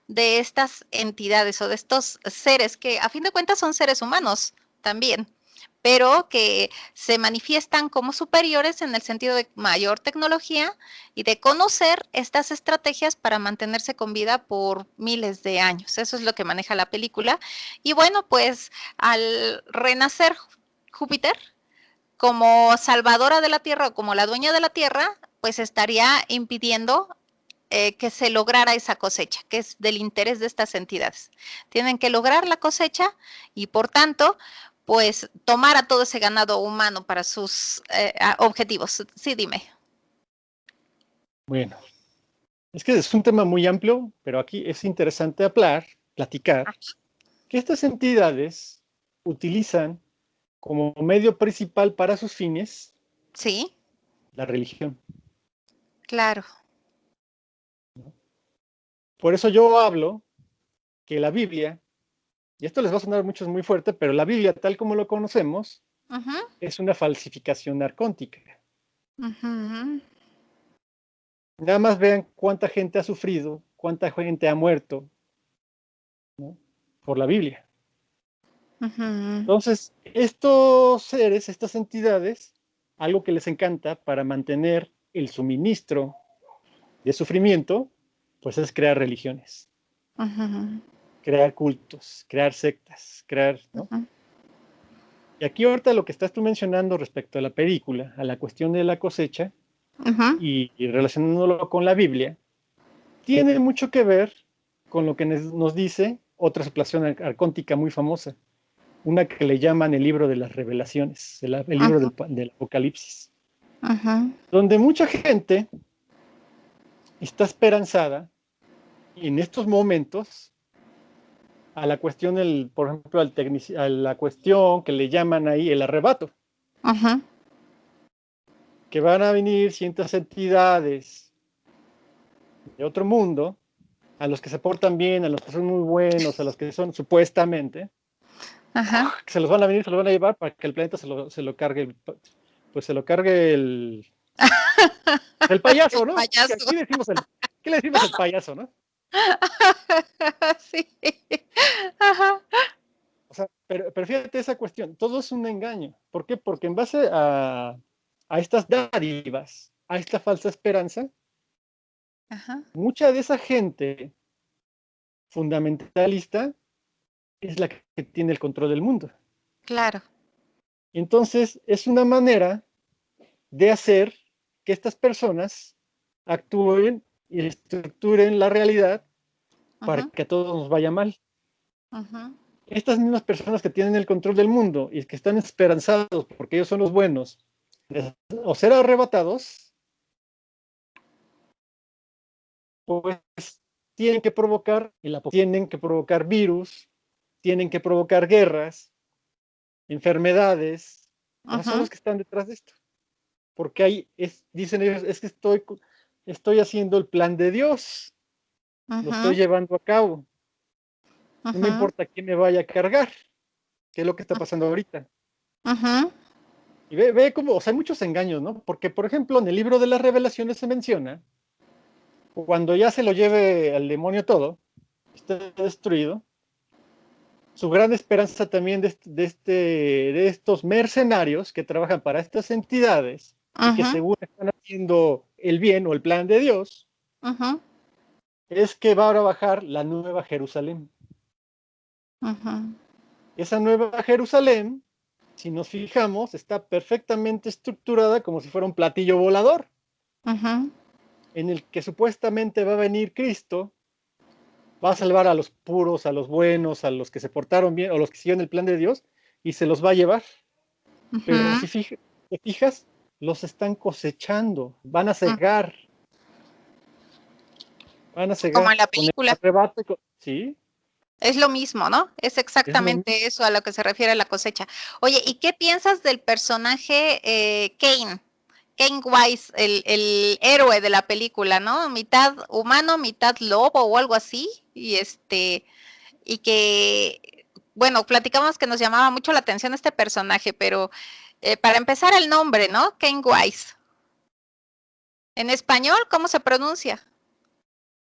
de estas entidades o de estos seres que a fin de cuentas son seres humanos también, pero que se manifiestan como superiores en el sentido de mayor tecnología y de conocer estas estrategias para mantenerse con vida por miles de años. Eso es lo que maneja la película. Y bueno, pues al renacer Júpiter como salvadora de la Tierra o como la dueña de la Tierra, pues estaría impidiendo que se lograra esa cosecha, que es del interés de estas entidades. Tienen que lograr la cosecha y por tanto, pues tomar a todo ese ganado humano para sus objetivos. Sí, dime. Bueno, es que es un tema muy amplio, pero aquí es interesante platicar, que estas entidades utilizan como medio principal para sus fines Sí, la religión. claro. Por eso yo hablo que la Biblia, y esto les va a sonar a muchos muy fuerte, pero la Biblia tal como lo conocemos Uh -huh, es una falsificación arcóntica. uh -huh, Nada más vean cuánta gente ha sufrido, cuánta gente ha muerto, ¿no?, por la Biblia. uh -huh. Entonces, estos seres, estas entidades, algo que les encanta para mantener el suministro de sufrimiento, pues es crear religiones, crear cultos, crear sectas, ¿no? Y aquí ahorita lo que estás tú mencionando respecto a la película, a la cuestión de la cosecha, y relacionándolo con la Biblia, tiene mucho que ver con lo que nos dice otra explicación arcóntica muy famosa, una que le llaman el libro de las revelaciones, el libro del Apocalipsis, donde mucha gente está esperanzada en estos momentos a la cuestión, por ejemplo, a la cuestión que le llaman ahí el arrebato, que van a venir ciertas entidades de otro mundo, a los que se portan bien, a los que son muy buenos, a los que son supuestamente, que se los van a venir, se los van a llevar para que el planeta se lo cargue, pues se lo cargue el payaso, El ¿no? payaso. Aquí decimos ¿qué le decimos el payaso, no? Sí. Ajá. O sea, pero fíjate esa cuestión, todo es un engaño. ¿Por qué? Porque en base a estas dádivas, a esta falsa esperanza, Ajá. mucha de esa gente fundamentalista es la que tiene el control del mundo. Claro. Entonces, es una manera de hacer que estas personas actúen y estructuren la realidad para que a todos nos vaya mal. Estas mismas personas que tienen el control del mundo y que están esperanzados porque ellos son los buenos, o ser arrebatados, pues tienen que provocar virus, tienen que provocar guerras, enfermedades, o sea, son los que están detrás de esto. Porque ahí dicen ellos, es que estoy haciendo el plan de Dios, lo estoy llevando a cabo. No me importa quién me vaya a cargar, que es lo que está pasando ahorita. Y ve cómo, o sea, hay muchos engaños, ¿no? Porque, por ejemplo, en el libro de las revelaciones se menciona, cuando ya se lo lleve al demonio todo, esté destruido, su gran esperanza también de estos mercenarios que trabajan para estas entidades y que según están haciendo el bien o el plan de Dios, es que va a bajar la nueva Jerusalén. Esa nueva Jerusalén, si nos fijamos, está perfectamente estructurada como si fuera un platillo volador, en el que supuestamente va a venir Cristo, va a salvar a los puros, a los buenos, a los que se portaron bien, o los que siguen el plan de Dios, y se los va a llevar. Pero si te fijas, los están cosechando, van a cegar Como en la con el película. arrebato. ¿Sí? Es lo mismo, ¿no? Es Es lo mismo. exactamente eso a lo que se refiere a la cosecha. Oye, ¿y qué piensas del personaje Kane? Kane Wise, el héroe de la película, ¿no? Mitad humano, mitad lobo o algo así. Y que, bueno, platicamos que nos llamaba mucho la atención este personaje, pero para empezar el nombre, ¿no? Kane Wise. En español, ¿cómo se pronuncia?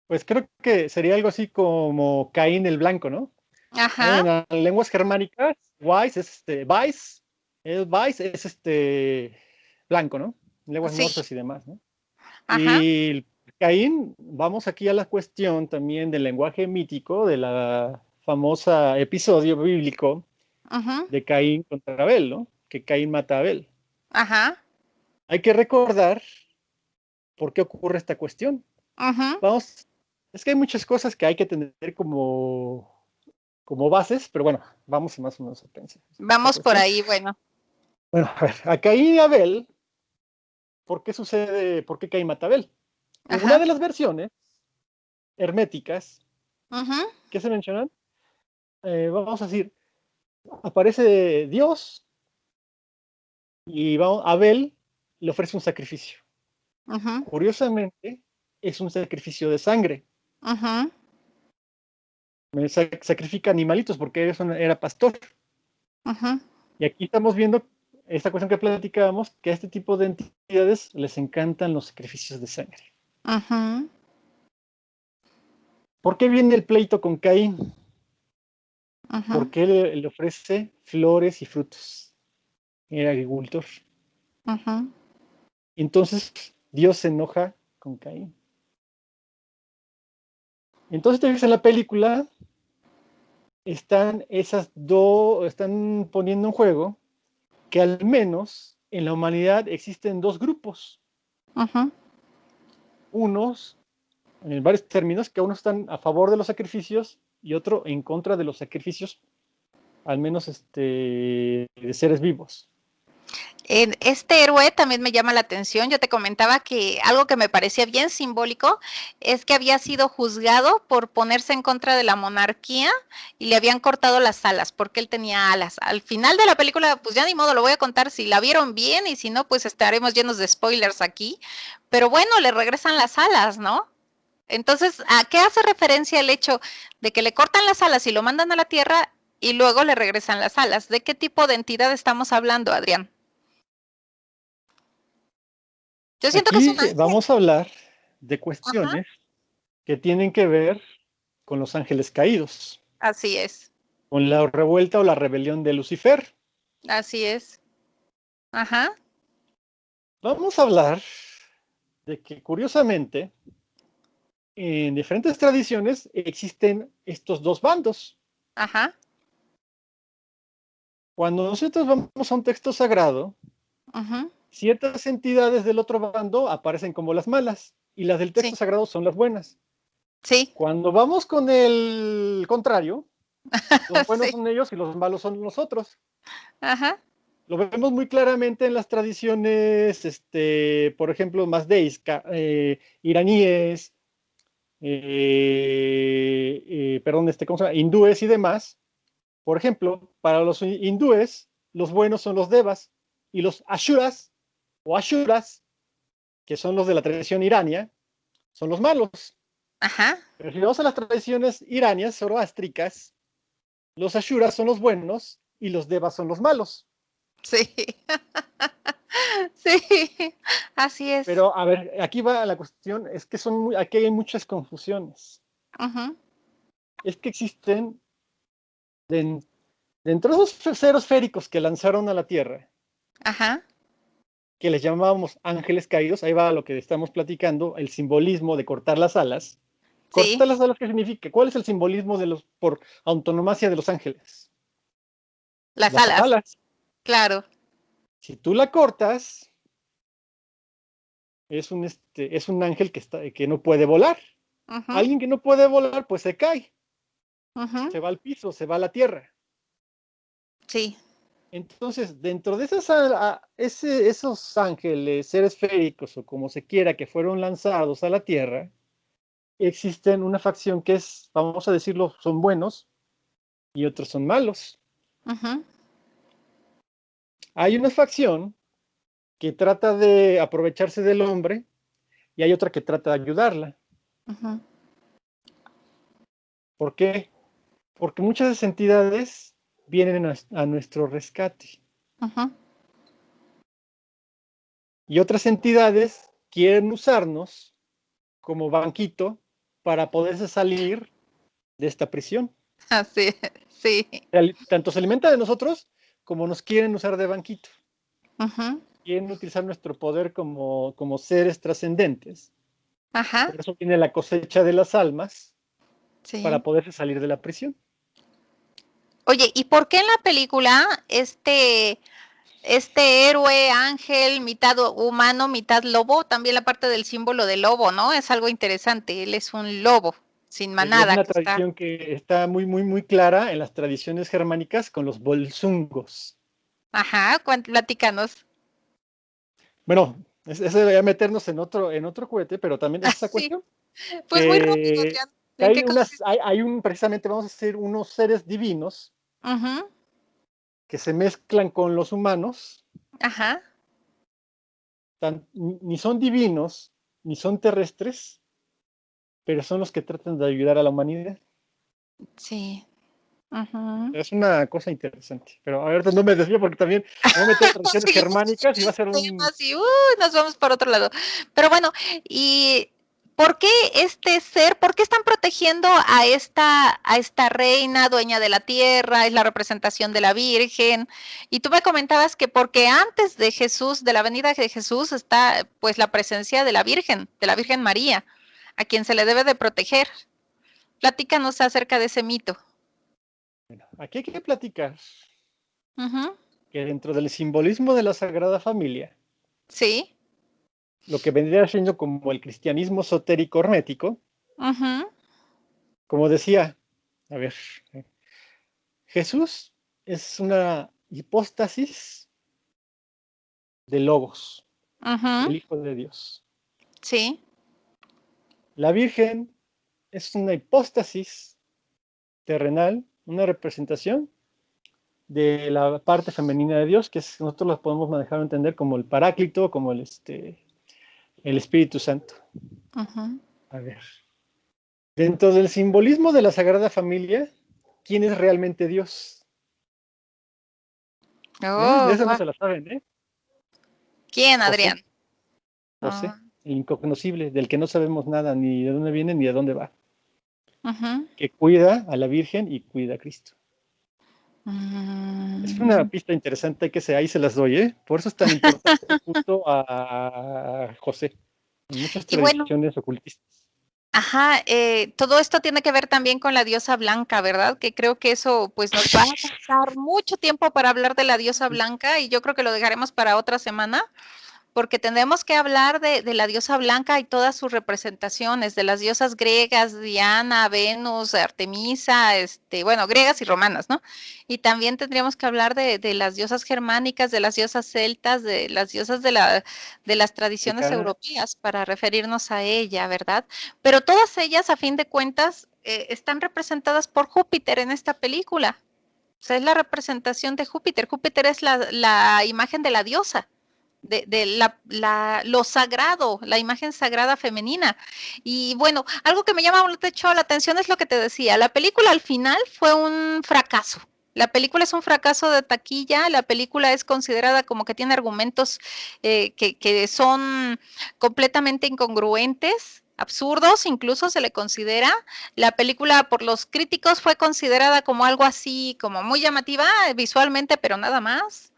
Pues creo que sería algo así como Caín el Blanco, ¿no? Ajá. En las lenguas germánicas, Weiss es blanco, ¿no? En lenguas Sí. norsas y demás, ¿no? Ajá. Y Caín, vamos aquí a la cuestión también del lenguaje mítico, de la famosa episodio bíblico Ajá. de Caín contra Abel, ¿no? Que Caín mata a Abel. Ajá. Hay que recordar por qué ocurre esta cuestión. Ajá. Vamos, es que hay muchas cosas que hay que tener como bases, pero bueno, vamos más o menos a pensar esta Vamos por cuestión. ahí, bueno. Bueno, a ver, a Caín y Abel, ¿por qué sucede, por qué Caín mata a Abel? En una Ajá. de las versiones herméticas Ajá. que se mencionan, vamos a decir, aparece Dios y Abel le ofrece un sacrificio. Ajá. Curiosamente, es un sacrificio de sangre. Ajá. Sacrifica animalitos porque era pastor. Ajá. Y aquí estamos viendo esta cuestión que platicábamos, que a este tipo de entidades les encantan los sacrificios de sangre. Ajá. ¿Por qué viene el pleito con Caín? Ajá. Porque él le ofrece flores y frutos. Era agricultor. Ajá. Entonces Dios se enoja con Caín. Entonces te ves en la película, están poniendo en juego que al menos en la humanidad existen dos grupos. Unos, en varios términos, que unos están a favor de los sacrificios y otro en contra de los sacrificios, al menos de seres vivos. Este héroe también me llama la atención. Yo te comentaba que algo que me parecía bien simbólico es que había sido juzgado por ponerse en contra de la monarquía y le habían cortado las alas porque él tenía alas. Al final de la película, pues ya ni modo, lo voy a contar si la vieron bien y si no, pues estaremos llenos de spoilers aquí. Pero bueno, le regresan las alas, ¿no? Entonces, ¿a qué hace referencia el hecho de que le cortan las alas y lo mandan a la tierra y luego le regresan las alas? ¿De qué tipo de entidad estamos hablando, Adrián? Yo siento que es un Aquí ángel. vamos a hablar de Ajá, cuestiones que tienen que ver con los ángeles caídos, así es, con la revuelta o la rebelión de Lucifer. así es. Ajá, Vamos a hablar de que curiosamente en diferentes tradiciones existen estos dos bandos. ajá, Cuando nosotros vamos a un texto sagrado, ujú, ciertas entidades del otro bando aparecen como las malas y las del texto sí, sagrado son las buenas. sí, Cuando vamos con el contrario, los buenos sí, son ellos y los malos son nosotros. ajá, Lo vemos muy claramente en las tradiciones, por ejemplo, mazdeis, iraníes, perdón, ¿cómo se llama? Hindúes y demás. Por ejemplo, para los hindúes, los buenos son los devas y los ashuras o ashuras, que son los de la tradición irania, son los malos. ajá, Pero si vamos a las tradiciones iranias, zoroástricas, los ashuras son los buenos y los devas son los malos. sí, sí, así es. Pero a ver, aquí va la cuestión, es que aquí hay muchas confusiones. Ujú, Es que existen, de, dentro de esos ceros féricos que lanzaron a la Tierra, ajá, que les llamábamos ángeles caídos, ahí va lo que estamos platicando, el simbolismo de cortar las alas. sí, ¿Cortar las alas qué significa? ¿Cuál es el simbolismo por antonomasia de los ángeles? las Las alas, alas. claro. Si tú la cortas, es un ángel que no puede volar. Ujú, Alguien que no puede volar, pues se cae, ujú, se va al piso, se va a la tierra. sí, Entonces, dentro de esos ángeles, seres féricos o como se quiera, que fueron lanzados a la tierra, existen una facción que vamos a decirlo, son buenos y otros son malos. ujú, Hay una facción que trata de aprovecharse del hombre y hay otra que trata de ayudarla. ujú, ¿Por qué? Porque muchas de esas entidades vienen a nuestro rescate ujú, y otras entidades quieren usarnos como banquito para poderse salir de esta prisión. así es, sí, Tanto se alimenta de nosotros como nos quieren usar de banquito. ujú, Quieren utilizar nuestro poder como seres trascendentes. ajá, Por eso viene la cosecha de las almas para sí. poderse salir de la prisión. Oye, ¿y por qué en la película este héroe, ángel, mitad humano, mitad lobo, también la parte del símbolo del lobo, ¿no? Es algo interesante, él es un lobo, sin Es manada, una que está, tradición que está muy, muy, muy clara en las tradiciones germánicas con los bolsungos. ajá, platícanos. Bueno, eso debería meternos en otro cohete, pero también es esa Sí, cuestión pues muy rápido, que Adrián, ¿en hay qué consiste? precisamente vamos a decir, unos seres divinos Ujú, que se mezclan con los humanos, ajá, ni son divinos, ni son terrestres, pero son los que tratan de ayudar a la humanidad. sí, ujú. Es una cosa interesante, pero ahorita no me desvío porque también me voy a meter en tradiciones Seguimos germánicas y va a muchos ser un... temas y nos vamos para otro lado. Pero bueno, ¿y por qué por qué están protegiendo a esta reina, dueña de la tierra, es la representación de la Virgen? Y tú me comentabas que porque antes de Jesús, de la venida de Jesús, está pues la presencia de la Virgen María, a quien se le debe de proteger. Platícanos acerca de ese mito. Bueno, aquí hay que platicar Ujú, que dentro del simbolismo de la Sagrada Familia, Sí. lo que vendría siendo como el cristianismo esotérico hermético, Ujú, como decía, a ver, Jesús es una hipóstasis de Logos, ujú, del Hijo de Dios. sí. La Virgen es una hipóstasis terrenal, una representación de la parte femenina de Dios, que es, nosotros la podemos manejar o entender como el Paráclito, como el Espíritu Santo. Ujú. A ver, dentro del simbolismo de la Sagrada Familia, ¿quién es realmente Dios? De Oh, eso no guau. se la saben, ¿eh? ¿Quién, José, Adrián? José, Ah, el incognoscible, del que no sabemos nada, ni de dónde viene ni de dónde va, ujú. que cuida a la Virgen y cuida a Cristo. Es una Mm. pista interesante que ahí se las doy, ¿eh? Por eso es tan importante justo a José en muchas Y bueno, tradiciones ocultistas. ajá, todo esto tiene que ver también con la diosa blanca, ¿verdad? Que creo que eso pues nos va a pasar mucho tiempo para hablar de la diosa blanca y yo creo que lo dejaremos para otra semana. Porque tenemos que hablar de la diosa blanca y todas sus representaciones, de las diosas griegas, Diana, Venus, Artemisa, bueno, griegas y romanas, ¿no? Y también tendríamos que hablar de las diosas germánicas, de las diosas celtas, de las diosas de las tradiciones Africana. europeas para referirnos a ella, ¿verdad? Pero todas ellas, a fin de cuentas, están representadas por Júpiter en esta película. O sea, es la representación de Júpiter. Júpiter es la imagen de la diosa lo sagrado, la imagen sagrada femenina. Y bueno, algo que me llama mucho la atención es lo que te decía, la película al final fue un fracaso. La película es un fracaso de taquilla, la película es considerada como que tiene argumentos que son completamente incongruentes, absurdos, incluso se le considera. La película por los críticos fue considerada como algo así, como muy llamativa visualmente, pero nada más.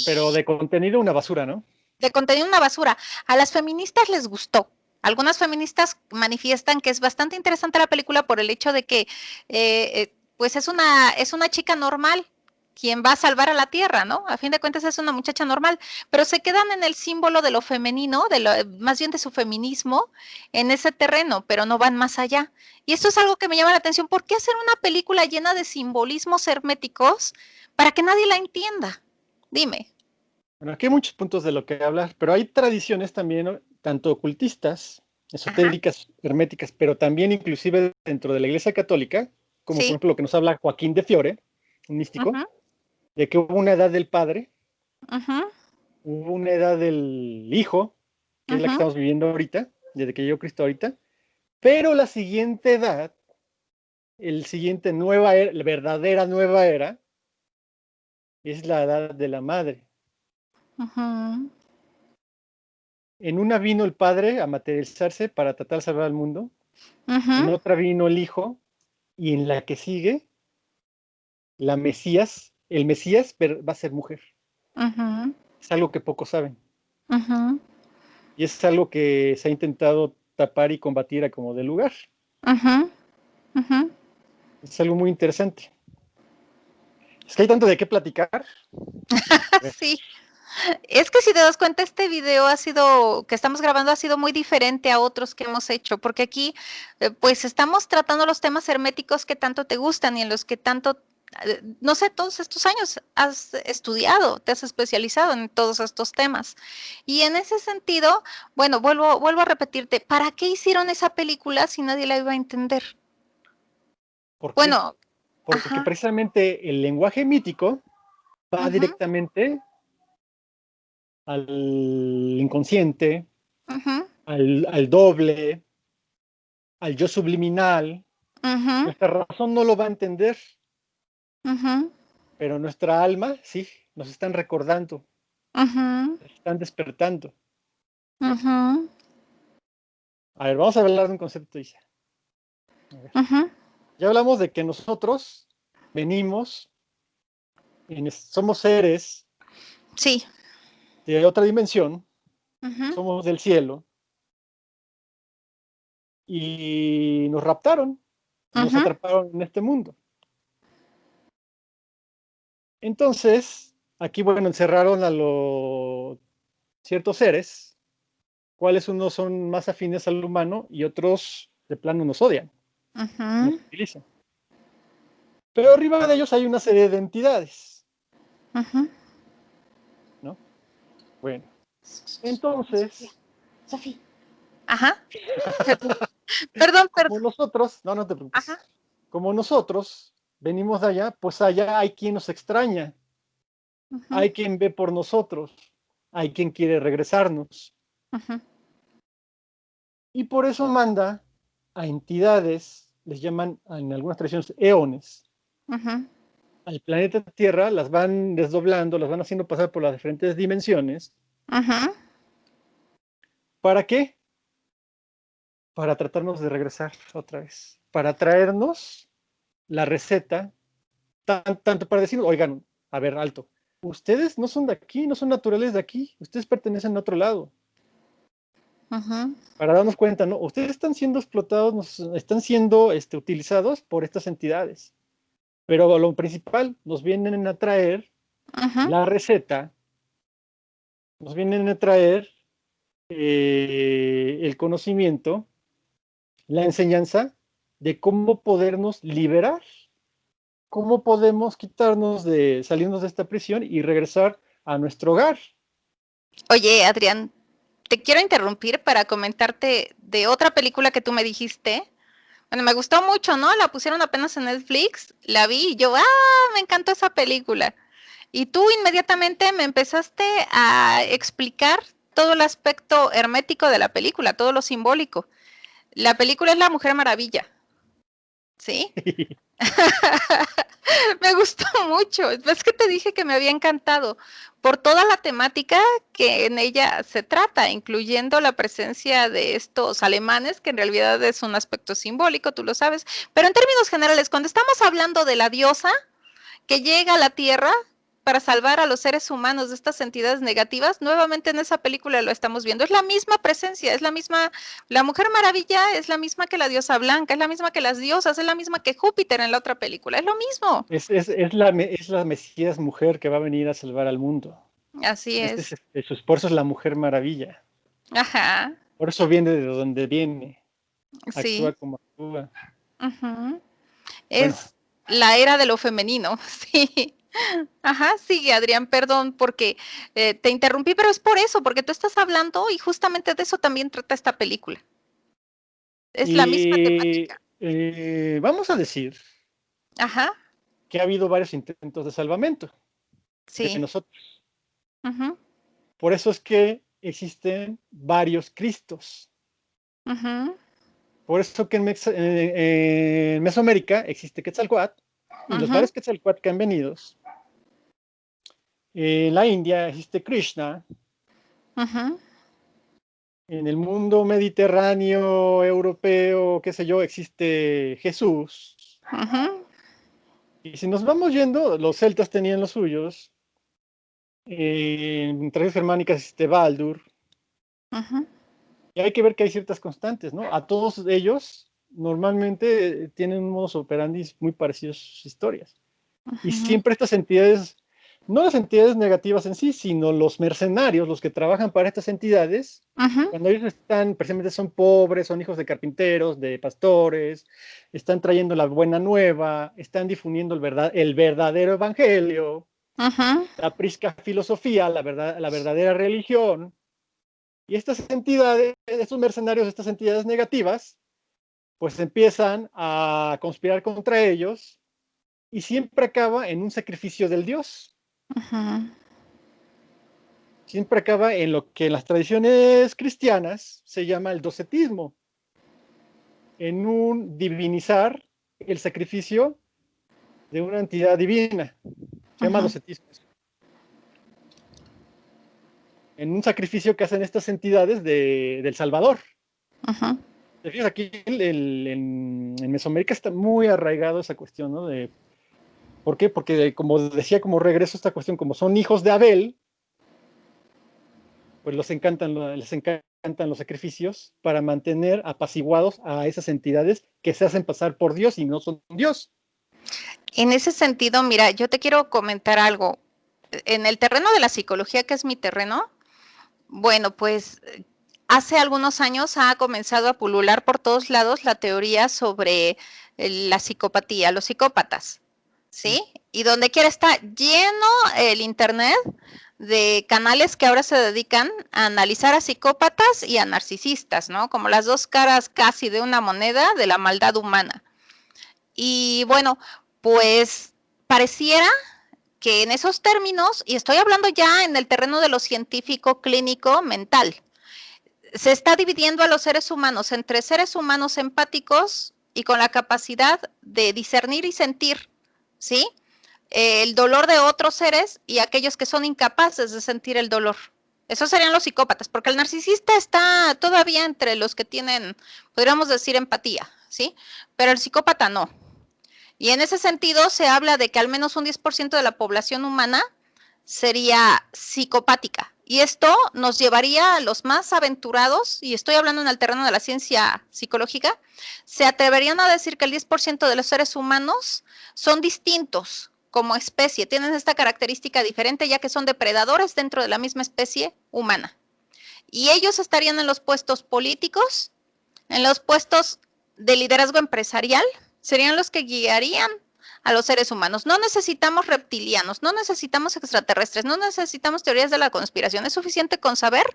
Pero de contenido una basura, ¿no? De contenido una basura. A las feministas les gustó. Algunas feministas manifiestan que es bastante interesante la película por el hecho de que pues es una chica normal quien va a salvar a la tierra, ¿no? A fin de cuentas es una muchacha normal, pero se quedan en el símbolo de lo femenino, más bien de su feminismo en ese terreno, pero no van más allá. Y esto es algo que me llama la atención. ¿Por qué hacer una película llena de simbolismos herméticos para que nadie la entienda? Dime. Bueno, aquí hay muchos puntos de lo que hablar, pero hay tradiciones también, ¿no? Tanto ocultistas, Ajá, esotéricas, herméticas, pero también inclusive dentro de la Iglesia Católica, como por sí. ejemplo lo que nos habla Joaquín de Fiore, un místico, Ujú, de que hubo una edad del Padre, ujú, hubo una edad del Hijo, que es la que ujú, estamos viviendo ahorita, desde que llegó Cristo ahorita, pero la siguiente edad, el siguiente nueva era, la verdadera nueva era, es la edad de la Madre. ujú, En una vino el Padre a materializarse para tratar de salvar al mundo, en ujú, otra vino el Hijo, y en la que sigue, la Mesías, el Mesías va a ser mujer. ujú, Es algo que pocos saben. ujú, Y es algo que se ha intentado tapar y combatir a como de lugar. ujú, ujú. Es algo muy interesante. Es que hay tanto de qué platicar. A ver, Sí, es que si te das cuenta, este video que estamos grabando ha sido muy diferente a otros que hemos hecho, porque aquí, pues estamos tratando los temas herméticos que tanto te gustan y en los que tanto, no sé, todos estos años has estudiado, te has especializado en todos estos temas. Y en ese sentido, bueno, vuelvo a repetirte, ¿para qué hicieron esa película si nadie la iba a entender? ¿por qué? Bueno, Porque ajá, precisamente el lenguaje mítico va ujú, directamente al inconsciente, ujú, al doble, al yo subliminal. ujú, Nuestra razón no lo va a entender, ujú, pero nuestra alma sí, nos están recordando, ujú, nos están despertando. ujú, A ver, vamos a hablar de un concepto, Isa. A ver, ujú. ya hablamos de que nosotros venimos, somos seres Sí. de otra dimensión, Ujú, somos del cielo, y nos raptaron, nos ujú, atraparon en este mundo. Entonces, aquí, bueno, encerraron a los ciertos seres, cuáles unos son más afines al humano y otros de plano nos odian, nos Ujú, utilizan. Pero arriba de ellos hay una serie de entidades, ujú. ¿no? Bueno, entonces, Sofi. Ajá. Perdón, perdón. como nosotros, no te Ajá. preocupes, como nosotros venimos de allá, pues allá hay quien nos extraña, Ujú, hay quien ve por nosotros, hay quien quiere regresarnos. ujú, Y por eso manda a entidades, les llaman en algunas tradiciones eones, ujú, al planeta Tierra, las van desdoblando, las van haciendo pasar por las diferentes dimensiones. ujú. ¿Para qué? Para tratarnos de regresar otra vez, para traernos la receta, tanto para decir, oigan, a ver, alto, ustedes no son de aquí, no son naturales de aquí, ustedes pertenecen a otro lado. Ujú. Para darnos cuenta, ¿no? Ustedes están siendo explotados, están siendo utilizados por estas entidades. Pero lo principal, nos vienen a traer Ujú. la receta, nos vienen a traer el conocimiento, la enseñanza de cómo podernos liberar, cómo podemos quitarnos de, salirnos de esta prisión y regresar a nuestro hogar. Oye, Adrián, te quiero interrumpir para comentarte de otra película que tú me dijiste. Bueno, me gustó mucho, ¿no? La pusieron apenas en Netflix, la vi y yo, me encantó esa película. Y tú inmediatamente me empezaste a explicar todo el aspecto hermético de la película, todo lo simbólico. La película es La Mujer Maravilla, ¿sí? Me gustó mucho. Es que te dije que me había encantado por toda la temática que en ella se trata, incluyendo la presencia de estos alemanes, que en realidad es un aspecto simbólico, tú lo sabes. Pero en términos generales, cuando estamos hablando de la diosa que llega a la Tierra para salvar a los seres humanos de estas entidades negativas, nuevamente en esa película lo estamos viendo. Es la misma presencia, es la misma, la Mujer Maravilla es la misma que la diosa blanca, es la misma que las diosas, es la misma que Júpiter en la otra película, es lo mismo. Es la Mesías mujer que va a venir a salvar al mundo. Así es. Por eso es la Mujer Maravilla. Ajá, Por eso viene de donde viene, actúa sí. como actúa. Ujú. Bueno, Es la era de lo femenino, sí. Ajá, sigue Adrián, perdón porque te interrumpí, pero es por eso, porque tú estás hablando y justamente de eso también trata esta película. Es la misma y temática. vamos a decir Ajá, que ha habido varios intentos de salvamento de sí. nosotros. Ujú, Por eso es que existen varios Cristos. ujú, Por eso que en Mesoamérica existe Quetzalcóatl y los ujú, varios Quetzalcóatl que han venido. En la India existe Krishna. ujú, En el mundo mediterráneo, europeo, qué sé yo, existe Jesús. ujú, Y si nos vamos yendo, los celtas tenían los suyos. En tradiciones germánicas existe Baldur. ujú, Y hay que ver que hay ciertas constantes, ¿no? A todos ellos normalmente tienen un modus operandi muy parecidos a sus historias. Y ujú, siempre estas entidades, no las entidades negativas en sí, sino los mercenarios, los que trabajan para estas entidades, ujú. cuando ellos están, precisamente son pobres, son hijos de carpinteros, de pastores, están trayendo la buena nueva, están difundiendo el verdadero evangelio, Ujú. la prisca filosofía, la verdadera religión. Y estas entidades, estos mercenarios, estas entidades negativas, pues empiezan a conspirar contra ellos y siempre acaba en un sacrificio del dios. Ujú. Siempre acaba en lo que en las tradiciones cristianas se llama el docetismo, en un divinizar el sacrificio de una entidad divina. Se llama Ujú. docetismo. En un sacrificio que hacen estas entidades del Salvador. Ujú. Te fijas, aquí en Mesoamérica está muy arraigado esa cuestión, ¿no? ¿Por qué? Porque, como decía, como regreso a esta cuestión, como son hijos de Abel, pues les encantan los sacrificios para mantener apaciguados a esas entidades que se hacen pasar por Dios y no son Dios. En ese sentido, mira, yo te quiero comentar algo. en el terreno de la psicología, que es mi terreno, bueno, pues hace algunos años ha comenzado a pulular por todos lados la teoría sobre la psicopatía, los psicópatas, ¿sí? Y donde quiera está lleno el internet de canales que ahora se dedican a analizar a psicópatas y a narcisistas, ¿no? Como las dos caras casi de una moneda de la maldad humana. Y bueno, pues pareciera que en esos términos, y estoy hablando ya en el terreno de lo científico, clínico, mental, se está dividiendo a los seres humanos entre seres humanos empáticos y con la capacidad de discernir y sentir, ¿sí? El dolor de otros seres y aquellos que son incapaces de sentir el dolor. Esos serían los psicópatas, porque el narcisista está todavía entre los que tienen, podríamos decir, empatía, ¿sí? Pero el psicópata no. Y en ese sentido se habla de que al menos un 10% de la población humana sería psicopática. Y esto nos llevaría a los más aventurados, y estoy hablando en el terreno de la ciencia psicológica, se atreverían a decir que el 10% de los seres humanos son distintos como especie, tienen esta característica diferente ya que son depredadores dentro de la misma especie humana. Y ellos estarían en los puestos políticos, en los puestos de liderazgo empresarial, serían los que guiarían a los seres humanos. No necesitamos reptilianos, no necesitamos extraterrestres, no necesitamos teorías de la conspiración. Es suficiente con saber,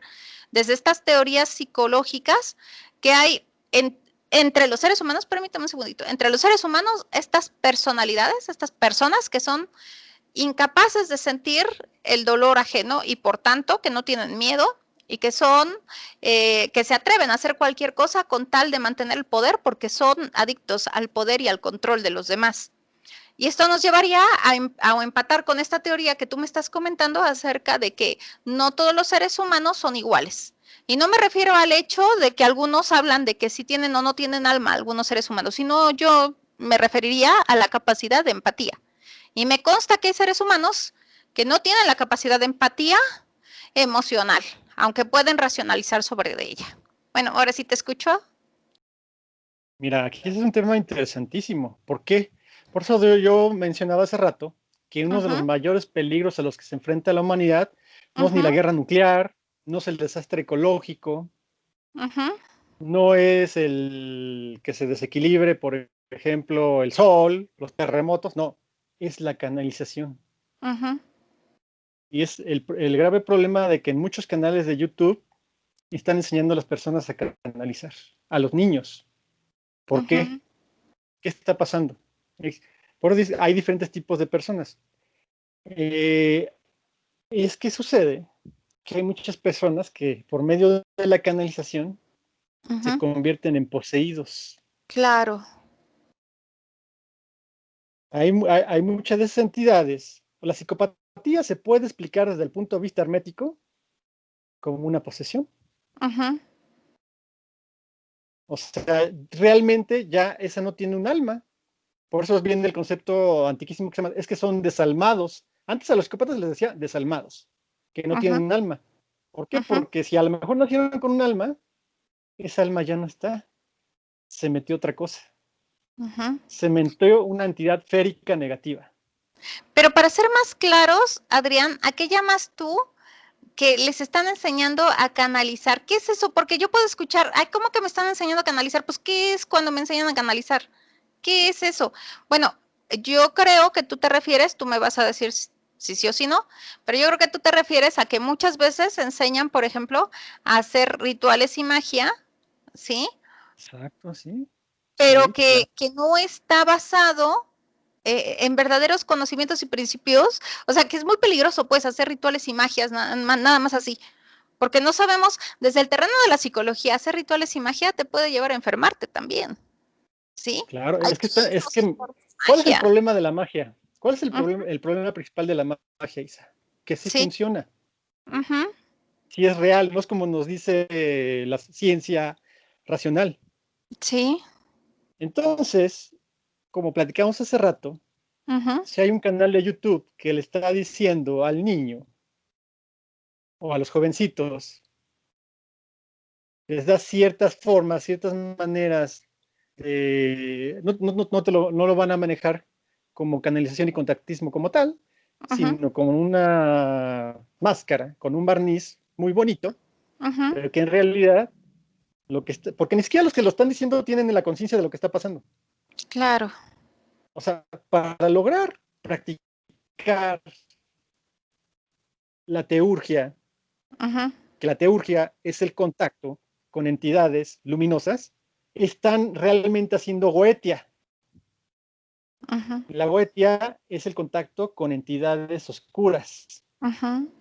desde estas teorías psicológicas, que hay entre los seres humanos, permítame un segundito, entre los seres humanos, estas personalidades, estas personas que son incapaces de sentir el dolor ajeno y por tanto que no tienen miedo y que son, que se atreven a hacer cualquier cosa con tal de mantener el poder porque son adictos al poder y al control de los demás. Y esto nos llevaría a empatar con esta teoría que tú me estás comentando acerca de que no todos los seres humanos son iguales. Y no me refiero al hecho de que algunos hablan de que si tienen o no tienen alma algunos seres humanos, sino yo me referiría a la capacidad de empatía. Y me consta que hay seres humanos que no tienen la capacidad de empatía emocional, aunque pueden racionalizar sobre ella. Bueno, ahora sí te escucho. Mira, aquí es un tema interesantísimo. ¿Por qué? Por eso yo mencionaba hace rato que uno de los mayores peligros a los que se enfrenta la humanidad no es ni la guerra nuclear, no es el desastre ecológico, no es el que se desequilibre, por ejemplo, el sol, los terremotos, no, es la canalización. Y es el grave problema de que en muchos canales de YouTube están enseñando a las personas a canalizar, a los niños. ¿Por qué? ¿Qué está pasando? Por eso hay diferentes tipos de personas. Es que sucede que hay muchas personas que por medio de la canalización se convierten en poseídos. Claro. Hay muchas de esas entidades. La psicopatía se puede explicar desde el punto de vista hermético como una posesión. O sea, realmente ya esa no tiene un alma. Por eso viene el concepto antiquísimo que se llama, es que son desalmados. Antes a los psicópatas les decía desalmados, que no tienen un alma. ¿Por qué? Porque si a lo mejor nacieron con un alma, esa alma ya no está. Se metió otra cosa. Se metió una entidad férica negativa. Pero para ser más claros, Adrián, ¿a qué llamas tú que les están enseñando a canalizar? ¿Qué es eso? Porque yo puedo escuchar, ay, ¿cómo que me están enseñando a canalizar? Pues, ¿qué es cuando me enseñan a canalizar? ¿Qué es eso? Bueno, yo creo que tú te refieres, tú me vas a decir si sí o si no, pero yo creo que tú te refieres a que muchas veces enseñan, por ejemplo, a hacer rituales y magia, ¿sí? Exacto, sí. Pero Sí, claro. que no está basado en verdaderos conocimientos y principios, o sea, que es muy peligroso, pues, hacer rituales y magias, nada más así, porque no sabemos, desde el terreno de la psicología, hacer rituales y magia te puede llevar a enfermarte también, ¿sí? Claro, Hay es químicos que, por ¿cuál es el magia. problema de la magia? ¿Cuál es Uh -huh, el problema principal de la magia, Isa? Que sí sí. funciona, Uh -huh, sí es real, no es como nos dice la ciencia racional. sí. Entonces, como platicamos hace rato, Uh -huh, si hay un canal de YouTube que le está diciendo al niño o a los jovencitos, les da ciertas formas, ciertas maneras, no lo van a manejar como canalización y contactismo como tal, Ujú, sino con una máscara, con un barniz muy bonito, ujú, pero que en realidad porque ni siquiera los que lo están diciendo tienen la conciencia de lo que está pasando. claro. O sea, para lograr practicar la teurgia, Ujú, que la teurgia es el contacto con entidades luminosas, están realmente haciendo goetia. ujú, La goetia es el contacto con entidades oscuras. ujú.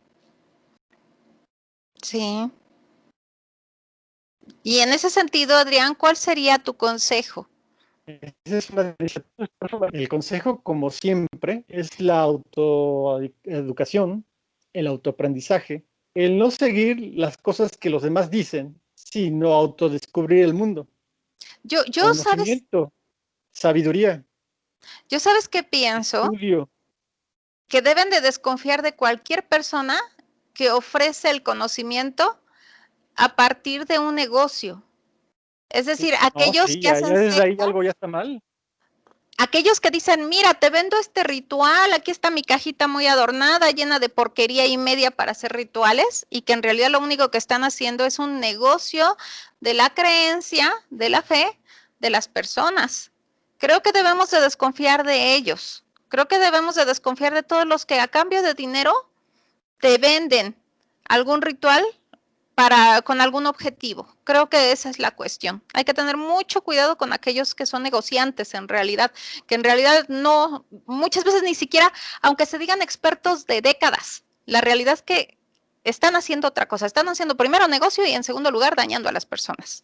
Sí. Y en ese sentido, Adrián, ¿cuál sería tu consejo? Esa es una el consejo, como siempre, es la autoeducación, el autoaprendizaje, el no seguir las cosas que los demás dicen, sino autodescubrir el mundo. ¿Sabes? Conocimiento, sabiduría, Yo sabes qué pienso, estudio. que deben de desconfiar de cualquier persona que ofrece el conocimiento a partir de un negocio. Es decir, No, aquellos sí, que ya hacen desde ahí secta, algo ya está mal. aquellos que dicen, mira, te vendo este ritual, aquí está mi cajita muy adornada, llena de porquería y media para hacer rituales, y que en realidad lo único que están haciendo es un negocio de la creencia, de la fe de las personas. Creo que debemos de desconfiar de ellos. Creo que debemos de desconfiar de todos los que a cambio de dinero te venden algún ritual con algún objetivo. Creo que esa es la cuestión. Hay que tener mucho cuidado con aquellos que son negociantes en realidad, que en realidad no, muchas veces ni siquiera, aunque se digan expertos de décadas, la realidad es que están haciendo otra cosa, están haciendo primero negocio y en segundo lugar dañando a las personas.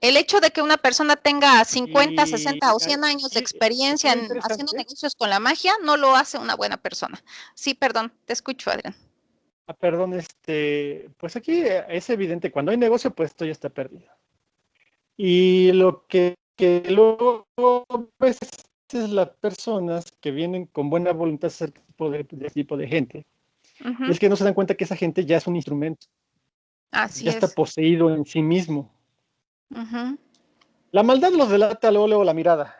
El hecho de que una persona tenga 50, Y 60 o 100 años de aquí experiencia lo en haciendo interesante, negocios con la magia no lo hace una buena persona. Sí, perdón, te escucho, Adrián. perdón, pues aquí es evidente, cuando hay negocio, pues esto ya está perdido. Y lo que luego pues, es las personas que vienen con buena voluntad a ser de tipo de gente, Uh -huh. es que no se dan cuenta que esa gente ya es un instrumento, Así ya está es. poseído en sí mismo. Uh -huh. La maldad los delata luego la mirada.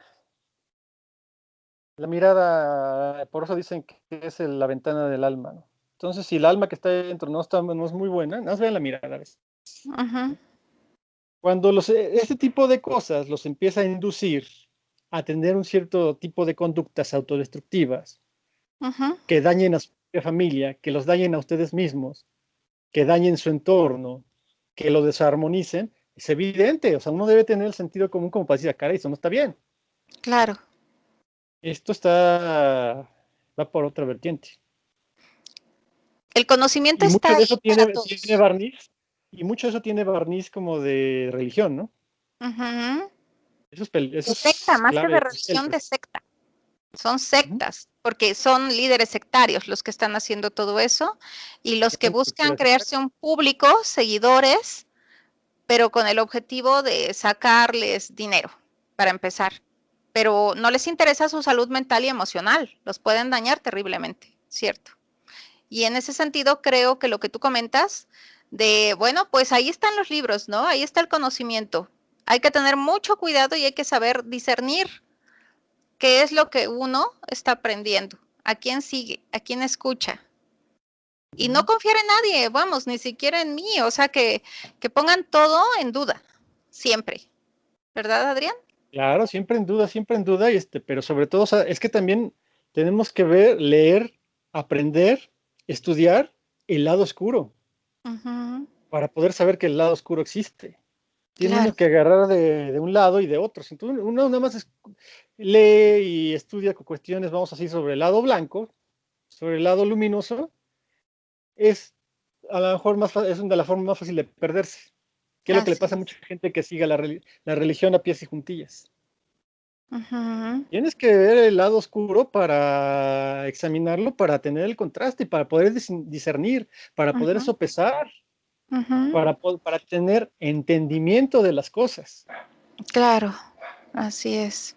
La mirada, por eso dicen que es la ventana del alma, ¿no? Entonces, si el alma que está dentro no es muy buena, no vean la mirada a veces. Uh -huh. Cuando este tipo de cosas los empieza a inducir a tener un cierto tipo de conductas autodestructivas Uh -huh. que dañen a su propia familia, que los dañen a ustedes mismos, que dañen su entorno, que lo desarmonicen, es evidente. O sea, uno debe tener el sentido común como para decir, cara, eso no está bien. Claro. Esto va por otra vertiente. El conocimiento Y está mucho de ahí eso para tiene todos. barniz, y mucho de eso tiene barniz como de religión, ¿no? Uh -huh. Eso De secta, es más que de clave. religión, de secta. Son sectas, porque son líderes sectarios los que están haciendo todo eso y los que Son buscan estructuras crearse sectarias. un público, seguidores, pero con el objetivo de sacarles dinero, para empezar. Pero no les interesa su salud mental y emocional, los pueden dañar terriblemente, ¿cierto? Y en ese sentido creo que lo que tú comentas de, bueno, pues ahí están los libros, ¿no? Ahí está el conocimiento. Hay que tener mucho cuidado y hay que saber discernir qué es lo que uno está aprendiendo, a quién sigue, a quién escucha. Y no confiar en nadie, vamos, ni siquiera en mí, o sea, que pongan todo en duda, siempre. ¿Verdad, Adrián? Claro, siempre en duda, pero sobre todo, o sea, es que también tenemos que ver, leer, aprender, estudiar el lado oscuro Uh -huh. para poder saber que el lado oscuro existe. Tiene Claro. uno que agarrar de un lado y de otro. Entonces, uno nada más lee y estudia con cuestiones, vamos a decir, sobre el lado blanco, sobre el lado luminoso, es a lo mejor es una de las formas más fáciles de perderse, que es lo que le Así pasa a es. mucha gente que siga la religión a pies y juntillas. Uh -huh. Tienes que ver el lado oscuro para examinarlo, para tener el contraste y para poder discernir, para Uh poder -huh. sopesar, Uh -huh. para tener entendimiento de las cosas. Claro, así es.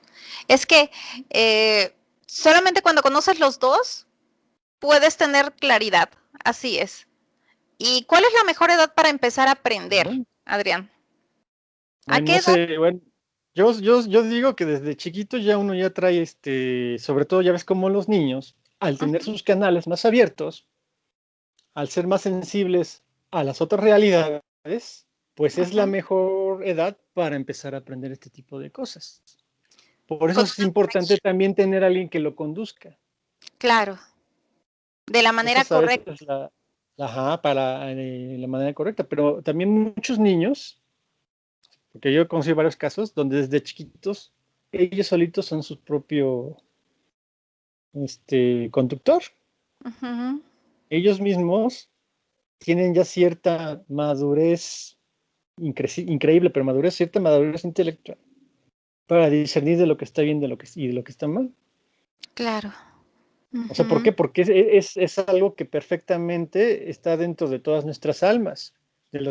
Es que solamente cuando conoces los dos puedes tener claridad, así es. ¿Y cuál es la mejor edad para empezar a aprender, Bueno, Adrián? ¿A bueno, qué no edad? sé, bueno, yo digo que desde chiquito ya uno ya trae, sobre todo ya ves como los niños, al tener sus canales más abiertos, al ser más sensibles a las otras realidades, pues es la mejor edad para empezar a aprender este tipo de cosas. Por eso Con es una importante conexión, también tener a alguien que lo conduzca. claro, de la Esa manera es a veces correcta. para la manera correcta, pero también muchos niños, porque yo he conocido varios casos donde desde chiquitos ellos solitos son su propio conductor. Ujú. Ellos mismos tienen ya cierta madurez, increíble, pero madurez, cierta madurez intelectual para discernir de lo que está bien y de lo que está mal. Claro. O sea, ¿por qué? Ujú, Porque es algo que perfectamente está dentro de todas nuestras almas, de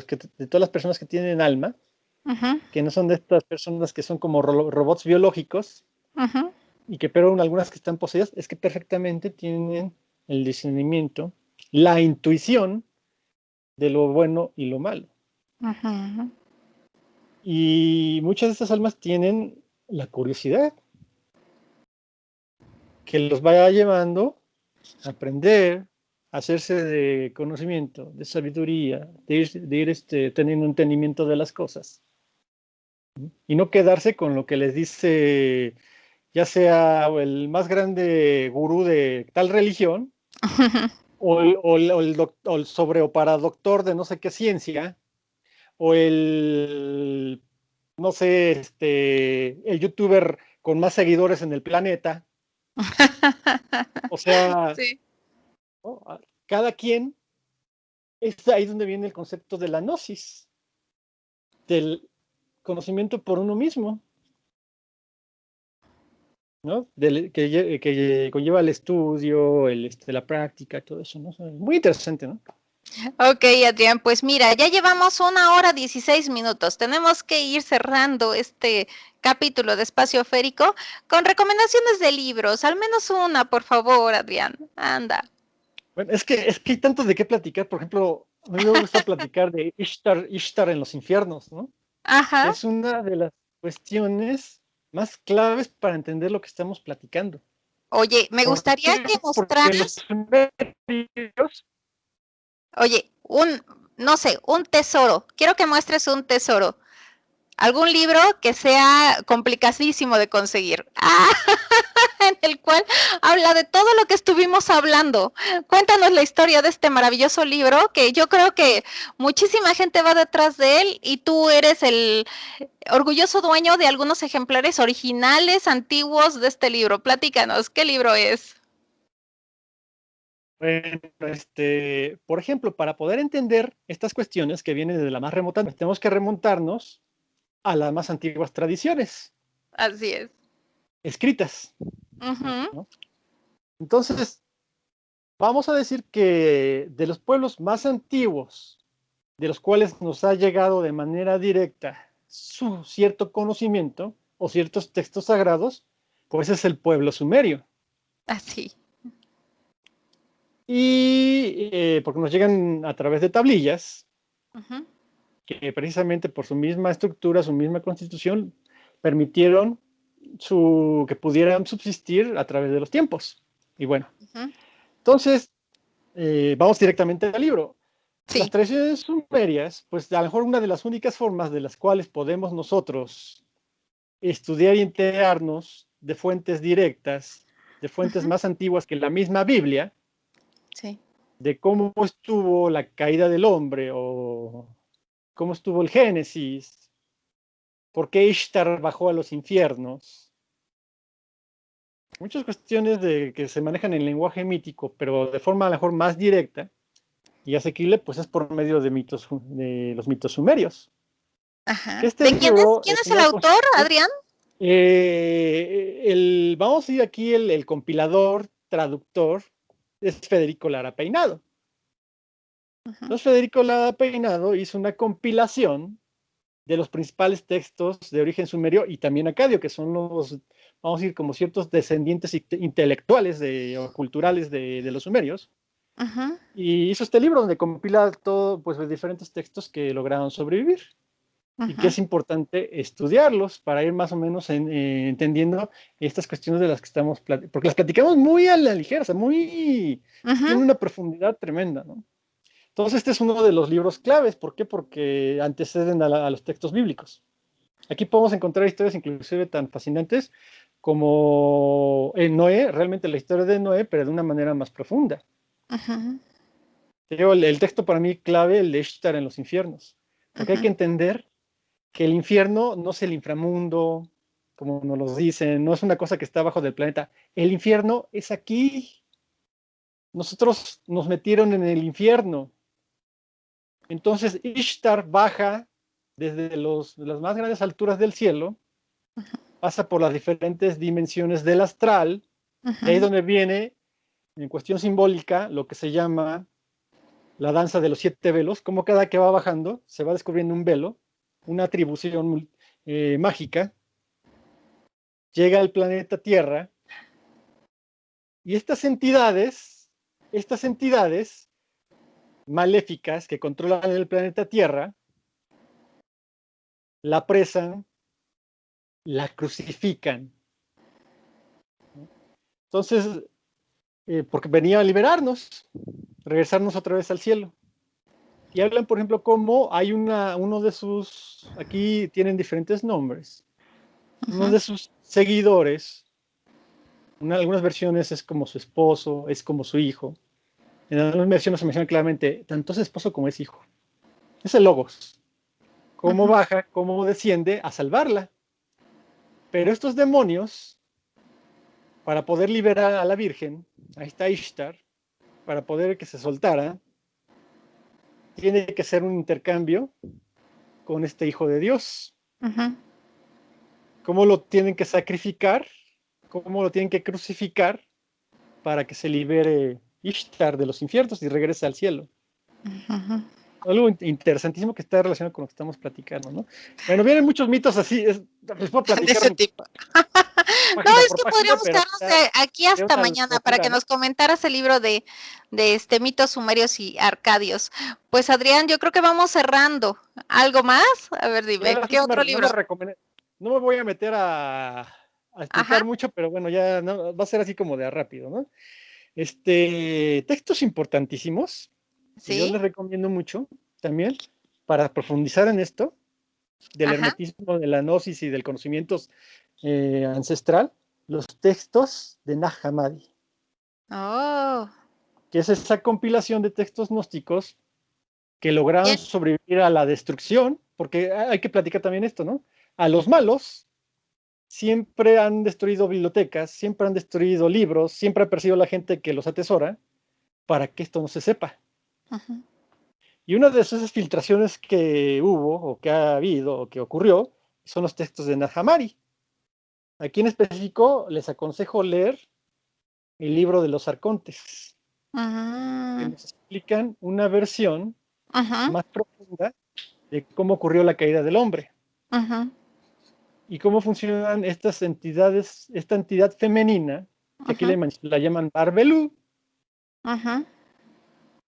todas las personas que tienen alma, ujú, que no son de estas personas que son como robots biológicos ujú, y que pero algunas que están poseídas, es que perfectamente tienen el discernimiento, la intuición de lo bueno y lo malo. ujú. Y muchas de estas almas tienen la curiosidad que los vaya llevando a aprender, a hacerse de conocimiento, de sabiduría, de ir teniendo un entendimiento de las cosas. Y no quedarse con lo que les dice ya sea el más grande gurú de tal religión o el sobre o para doctor de no sé qué ciencia o el, no sé, el youtuber con más seguidores en el planeta. O sea, Sí. ¿no? Cada quien es ahí donde viene el concepto de la gnosis, del conocimiento por uno mismo, ¿no? Que conlleva el estudio, la práctica, todo eso, ¿no? Muy interesante, ¿no? Ok, Adrián, pues mira, ya llevamos 1 hora 16 minutos. Tenemos que ir cerrando este capítulo de Espacio Férico con recomendaciones de libros. Al menos una, por favor, Adrián. Anda. Bueno, es que hay tanto de qué platicar. Por ejemplo, a mí me gusta platicar de Ishtar en los infiernos, ¿no? Que Ajá. es una de las cuestiones más claves para entender lo que estamos platicando. Oye, me ¿Por gustaría que qué? Porque los mostraras, sumerios, oye, no sé, un tesoro. Quiero que muestres un tesoro. Algún libro que sea complicadísimo de conseguir. En el cual habla de todo lo que estuvimos hablando. Cuéntanos la historia de este maravilloso libro, que yo creo que muchísima gente va detrás de él y tú eres el orgulloso dueño de algunos ejemplares originales, antiguos de este libro. Platícanos, ¿qué libro es? bueno, por ejemplo, para poder entender estas cuestiones que vienen de la más remota, pues tenemos que remontarnos a las más antiguas tradiciones Así es. escritas, Ujú, ¿no? Entonces, vamos a decir que de los pueblos más antiguos, de los cuales nos ha llegado de manera directa su cierto conocimiento o ciertos textos sagrados, pues es el pueblo sumerio. así. Y porque nos llegan a través de tablillas, Ujú, que precisamente por su misma estructura, su misma constitución, permitieron que pudieran subsistir a través de los tiempos. Y bueno, ujú. entonces vamos directamente al libro. Las Sí. tradiciones sumerias, pues a lo mejor una de las únicas formas de las cuales podemos nosotros estudiar y enterarnos de fuentes directas, de fuentes Ujú, más antiguas que la misma Biblia, sí. de cómo estuvo la caída del hombre o cómo estuvo el Génesis, por qué Ishtar bajó a los infiernos. Muchas cuestiones que se manejan en lenguaje mítico, pero de forma a lo mejor más directa y asequible, pues es por medio de los mitos sumerios. Que Ajá. este libro, ¿Quién es el final autor, constituye, Adrián? vamos a ir aquí, el compilador, traductor, es Federico Lara Peinado. Ujú, Entonces, Federico Lara Peinado hizo una compilación de los principales textos de origen sumerio y también acadio, que son vamos a decir, como ciertos descendientes intelectuales o culturales de los sumerios. ujú. Y hizo este libro donde compila todo, pues, los diferentes textos que lograron sobrevivir. y que es importante estudiarlos para ir más o menos entendiendo estas cuestiones de las que estamos platicando, porque las platicamos muy a la ligera, o sea, tiene una profundidad tremenda, ¿no? Entonces, este es uno de los libros claves. ¿Por qué? Porque anteceden a los textos bíblicos. Aquí podemos encontrar historias inclusive tan fascinantes como en Noé, realmente la historia de Noé, pero de una manera más profunda. El texto para mí clave, el de Ishtar en los infiernos, porque hay que entender que el infierno no es el inframundo, como nos lo dicen, no es una cosa que está abajo del planeta. El infierno es aquí. Nosotros nos metieron en el infierno. Entonces Ishtar baja desde las más grandes alturas del cielo, pasa por las diferentes dimensiones del astral, de ahí donde viene, en cuestión simbólica, lo que se llama la danza de los 7 velos, como cada que va bajando se va descubriendo un velo, una atribución mágica, llega al planeta Tierra, y estas entidades maléficas que controlan el planeta Tierra, la apresan, la crucifican. Entonces, porque venía a liberarnos, regresarnos otra vez al cielo. Y hablan, por ejemplo, cómo hay uno de sus, aquí tienen diferentes nombres, uno de sus seguidores, algunas versiones es como su esposo, es como su hijo, en algunas versiones se menciona claramente, tanto es esposo como es hijo. Es el Logos, cómo baja, cómo desciende a salvarla. Pero estos demonios, para poder liberar a la Virgen, ahí está Ishtar, para poder que se soltara, tiene que ser un intercambio con este hijo de Dios. ¿Cómo lo tienen que sacrificar? ¿Cómo lo tienen que crucificar para que se libere Ishtar de los infiernos y regrese al cielo? Algo interesantísimo que está relacionado con lo que estamos platicando, ¿no? Bueno, vienen muchos mitos así, les puedo platicar de ese tipo. No, página es por que página, podríamos pero quedarnos aquí hasta una mañana para que locura, ¿no? nos comentaras el libro de mitos sumerios y arcadios. Pues Adrián, yo creo que vamos cerrando. ¿Algo más? A ver, Ya dime, las ¿qué últimas, otro libro? no me voy a meter a Ajá, explicar mucho, pero bueno, ya no, va a ser así como de rápido, ¿no? Textos importantísimos que yo sí, les recomiendo mucho también para profundizar en esto del ajá. hermetismo, de la gnosis y del conocimiento ancestral, los textos de Nag Hammadi, Oh, que es esa compilación de textos gnósticos que lograron bien. sobrevivir a la destrucción, porque hay que platicar también esto, ¿no? A los malos siempre han destruido bibliotecas, siempre han destruido libros, siempre ha perseguido a la gente que los atesora para que esto no se sepa. Y una de esas filtraciones que hubo, o que ha habido, o que ocurrió, son los textos de Nag Hammadi. Aquí en específico les aconsejo leer el libro de los arcontes, que nos explican una versión más profunda de cómo ocurrió la caída del hombre y cómo funcionan estas entidades, esta entidad femenina, que aquí la llaman Barbelú,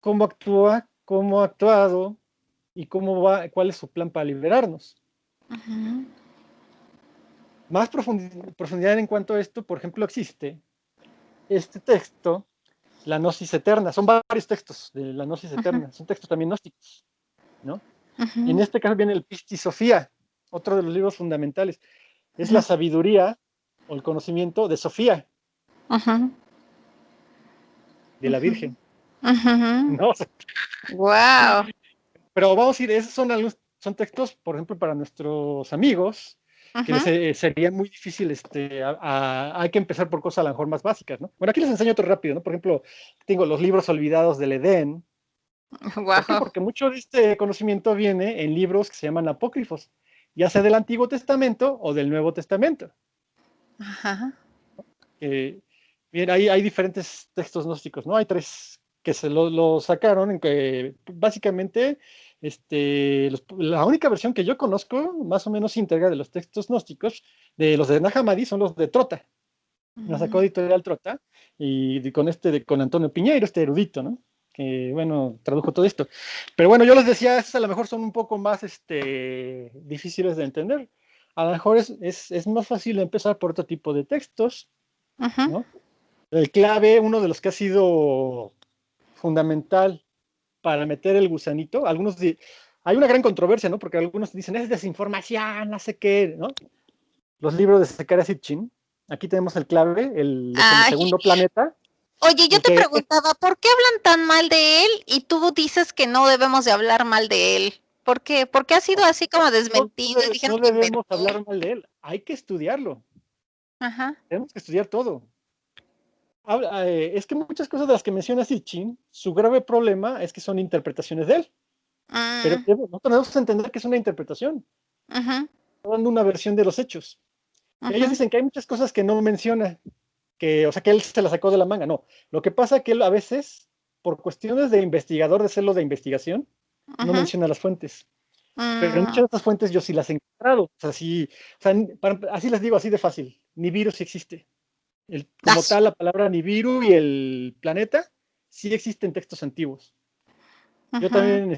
cómo actúa, cómo ha actuado y cómo va, cuál es su plan para liberarnos. Más profundidad en cuanto a esto, por ejemplo, existe este texto, la Gnosis Eterna. Son varios textos de la Gnosis Eterna, son textos también gnósticos, ¿no? Y en este caso viene el Pisti Sofía, otro de los libros fundamentales. Es la sabiduría o el conocimiento de Sofía, de la Virgen, ¿no? Wow. Pero vamos a ir, esos son textos, por ejemplo, para nuestros amigos, que les sería muy difícil, hay que empezar por cosas a lo mejor más básicas, ¿no? Bueno, aquí les enseño otro rápido, ¿no? Por ejemplo, tengo los libros olvidados del Edén. ¿Por qué? Wow. Porque mucho de este conocimiento viene en libros que se llaman apócrifos, ya sea del Antiguo Testamento o del Nuevo Testamento. Bien, hay diferentes textos gnósticos, ¿no? Hay 3 que se lo sacaron, en que básicamente la única versión que yo conozco, más o menos íntegra de los textos gnósticos, de los de Nag Hammadi, son los de Trota. La sacó Editorial Trota, y con con Antonio Piñeiro, este erudito, ¿no? que, bueno, tradujo todo esto. Pero bueno, yo les decía, estos a lo mejor son un poco más difíciles de entender. A lo mejor es más fácil empezar por otro tipo de textos, Ujú. ¿no? El clave, uno de los que ha sido fundamental para meter el gusanito, hay una gran controversia, ¿no? Porque algunos dicen, es desinformación, no sé qué, ¿no? Los libros de Zecharia Sitchin. Aquí tenemos el clave, es el Ay, segundo planeta, oye, yo el te que preguntaba, ¿por qué hablan tan mal de él? Y tú dices que no debemos de hablar mal de él. ¿Por qué? ¿Por qué ha sido así como desmentido y dijeron no que debemos inventó? hablar mal de él, hay que estudiarlo, Ajá. tenemos que estudiar todo. Es que muchas cosas de las que menciona Sitchin, su grave problema es que son interpretaciones de él, pero Mm, nosotros debemos entender que es una interpretación, ujú, está dando una versión de los hechos. Ellos ujú, dicen que hay muchas cosas que no menciona, o sea, que él se las sacó de la manga, no. Lo que pasa es que él a veces, por cuestiones de investigador, de celo de investigación, no ujú, menciona las fuentes. Pero en muchas mm, de estas fuentes yo sí las he encontrado. O sea, así les digo, así de fácil. Nibiru sí existe. Como das, tal, la palabra Nibiru y el planeta sí existen textos antiguos. Yo ujú, también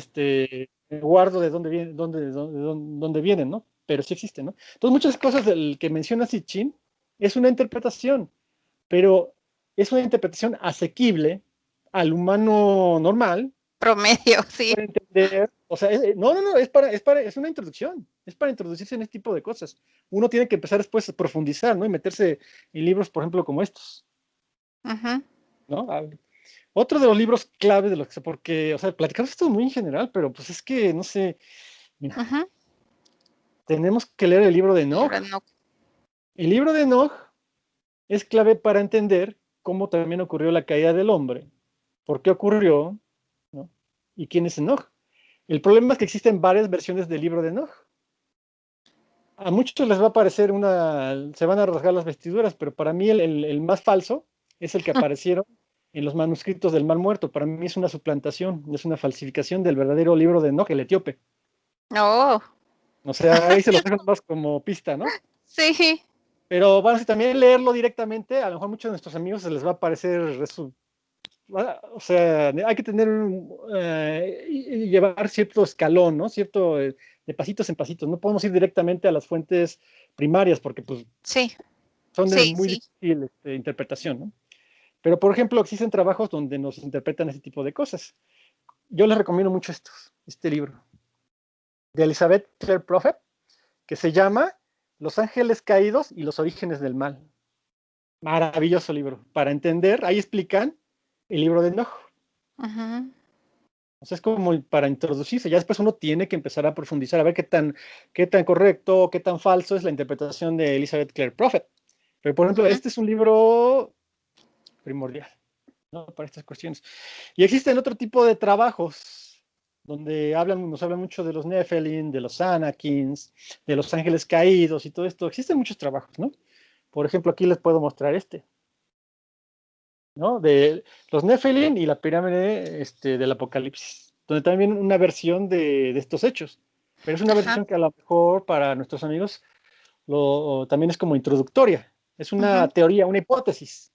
me guardo de dónde vienen, ¿no? Pero sí existen, ¿no? Entonces, muchas cosas del que menciona Sitchin es una interpretación, pero es una interpretación asequible al humano normal promedio, sí. para entender, o sea, no, es una introducción, es para introducirse en este tipo de cosas. Uno tiene que empezar después a profundizar, ¿no? Y meterse en libros, por ejemplo, como estos, Ujú, ¿no? Otro de los libros clave de los que, porque, o sea, platicamos esto muy en general, pero pues es que, no sé, mira, ujú. tenemos que leer el libro de Enoch. Libro no. El libro de Enoch es clave para entender cómo también ocurrió la caída del hombre, por qué ocurrió, ¿no? Y quién es Enoch. El problema es que existen varias versiones del libro de Enoch. A muchos les va a parecer se van a rasgar las vestiduras, pero para mí el más falso es el que aparecieron en los manuscritos del Mar Muerto. Para mí es una suplantación, es una falsificación del verdadero libro de Enoch, el etíope. Oh, O sea, ahí se los dejo más como pista, ¿no? sí. Pero bueno, si también leerlo directamente, a lo mejor a muchos de nuestros amigos se les va a parecer, o sea, hay que tener, y llevar cierto escalón, ¿no? Cierto, de pasitos en pasitos. No podemos ir directamente a las fuentes primarias porque pues Sí, son de sí, muy sí. difícil interpretación, ¿no? Pero, por ejemplo, existen trabajos donde nos interpretan ese tipo de cosas. Yo les recomiendo mucho este libro de Elizabeth Clare Prophet, que se llama Los Ángeles Caídos y los Orígenes del Mal. Maravilloso libro. Para entender, ahí explican el libro de Enoch. Ujú. O sea, es como para introducirse. Ya después uno tiene que empezar a profundizar, a ver qué tan correcto, qué tan falso es la interpretación de Elizabeth Clare Prophet. Pero, por ejemplo, Ujú. este es un libro primordial, ¿no? Para estas cuestiones. Y existen otro tipo de trabajos donde nos hablan mucho de los Nephilim, de los Anakins, de los ángeles caídos y todo esto. Existen muchos trabajos, ¿no? Por ejemplo, aquí les puedo mostrar ¿no? De los Nephilim y la pirámide del Apocalipsis, donde también viene una versión de estos hechos. Pero es una Ajá. versión que a lo mejor para nuestros amigos también es como introductoria. Es una Ujú. teoría, una hipótesis,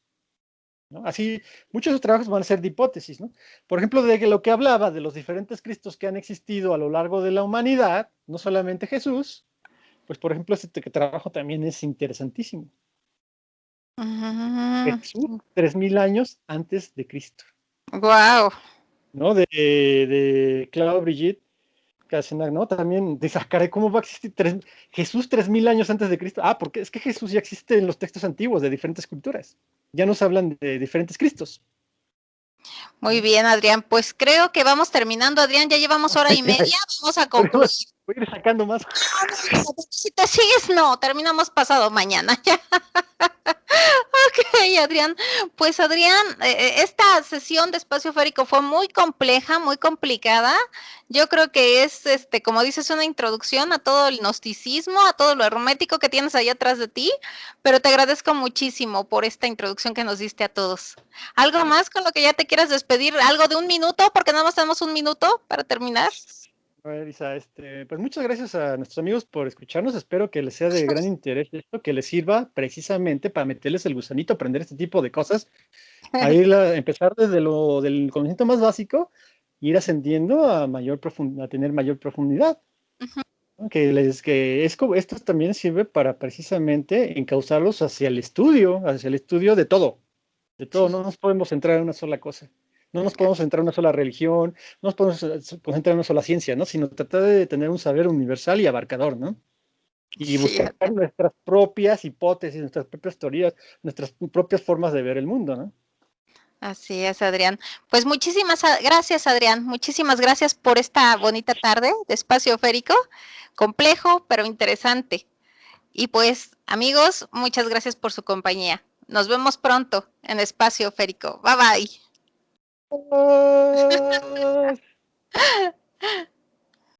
¿no? Así, muchos de los trabajos van a ser de hipótesis, ¿no? Por ejemplo, de lo que hablaba de los diferentes Cristos que han existido a lo largo de la humanidad, no solamente Jesús, pues por ejemplo, trabajo también es interesantísimo. Jesús, 3000 años antes de Cristo, Wow. ¿no? De Claude Brigitte Cassenac, ¿no? También dices, caray, ¿cómo va a existir Jesús 3000 años antes de Cristo? Ah, porque es que Jesús ya existe en los textos antiguos de diferentes culturas. Ya nos hablan de diferentes Cristos, Muy ¿no? bien, Adrián. Pues creo que vamos terminando, Adrián. Ya llevamos hora y media. Vamos a concluir. Voy a ir sacando más. No, no, no, si te sigues, no, terminamos pasado mañana. Ya. Ok, Adrián. Pues Adrián, esta sesión de espacio férico fue muy compleja, muy complicada. Yo creo que es, como dices, una introducción a todo el gnosticismo, a todo lo hermético que tienes ahí atrás de ti, pero te agradezco muchísimo por esta introducción que nos diste a todos. ¿Algo más con lo que ya te quieras despedir? ¿Algo de un minuto? Porque nada más tenemos un minuto para terminar. A ver, Isa, pues muchas gracias a nuestros amigos por escucharnos. Espero que les sea de gran interés esto, que les sirva precisamente para meterles el gusanito, aprender este tipo de cosas, empezar desde del conocimiento más básico, ir ascendiendo a tener mayor profundidad. Ujú. ¿No? Esto también sirve para precisamente encauzarlos hacia el estudio de todo, de todo. Sí, No nos podemos centrar en una sola cosa. No nos podemos centrar en una sola religión, no nos podemos concentrar en una sola ciencia, ¿no? Sino tratar de tener un saber universal y abarcador, ¿no? Y sí, buscar nuestras propias hipótesis, nuestras propias teorías, nuestras propias formas de ver el mundo, ¿no? así es, Adrián. Pues muchísimas gracias, Adrián. Muchísimas gracias por esta bonita tarde de espacio férico, complejo pero interesante. Y pues, amigos, muchas gracias por su compañía. Nos vemos pronto en espacio férico. Bye bye. Ah,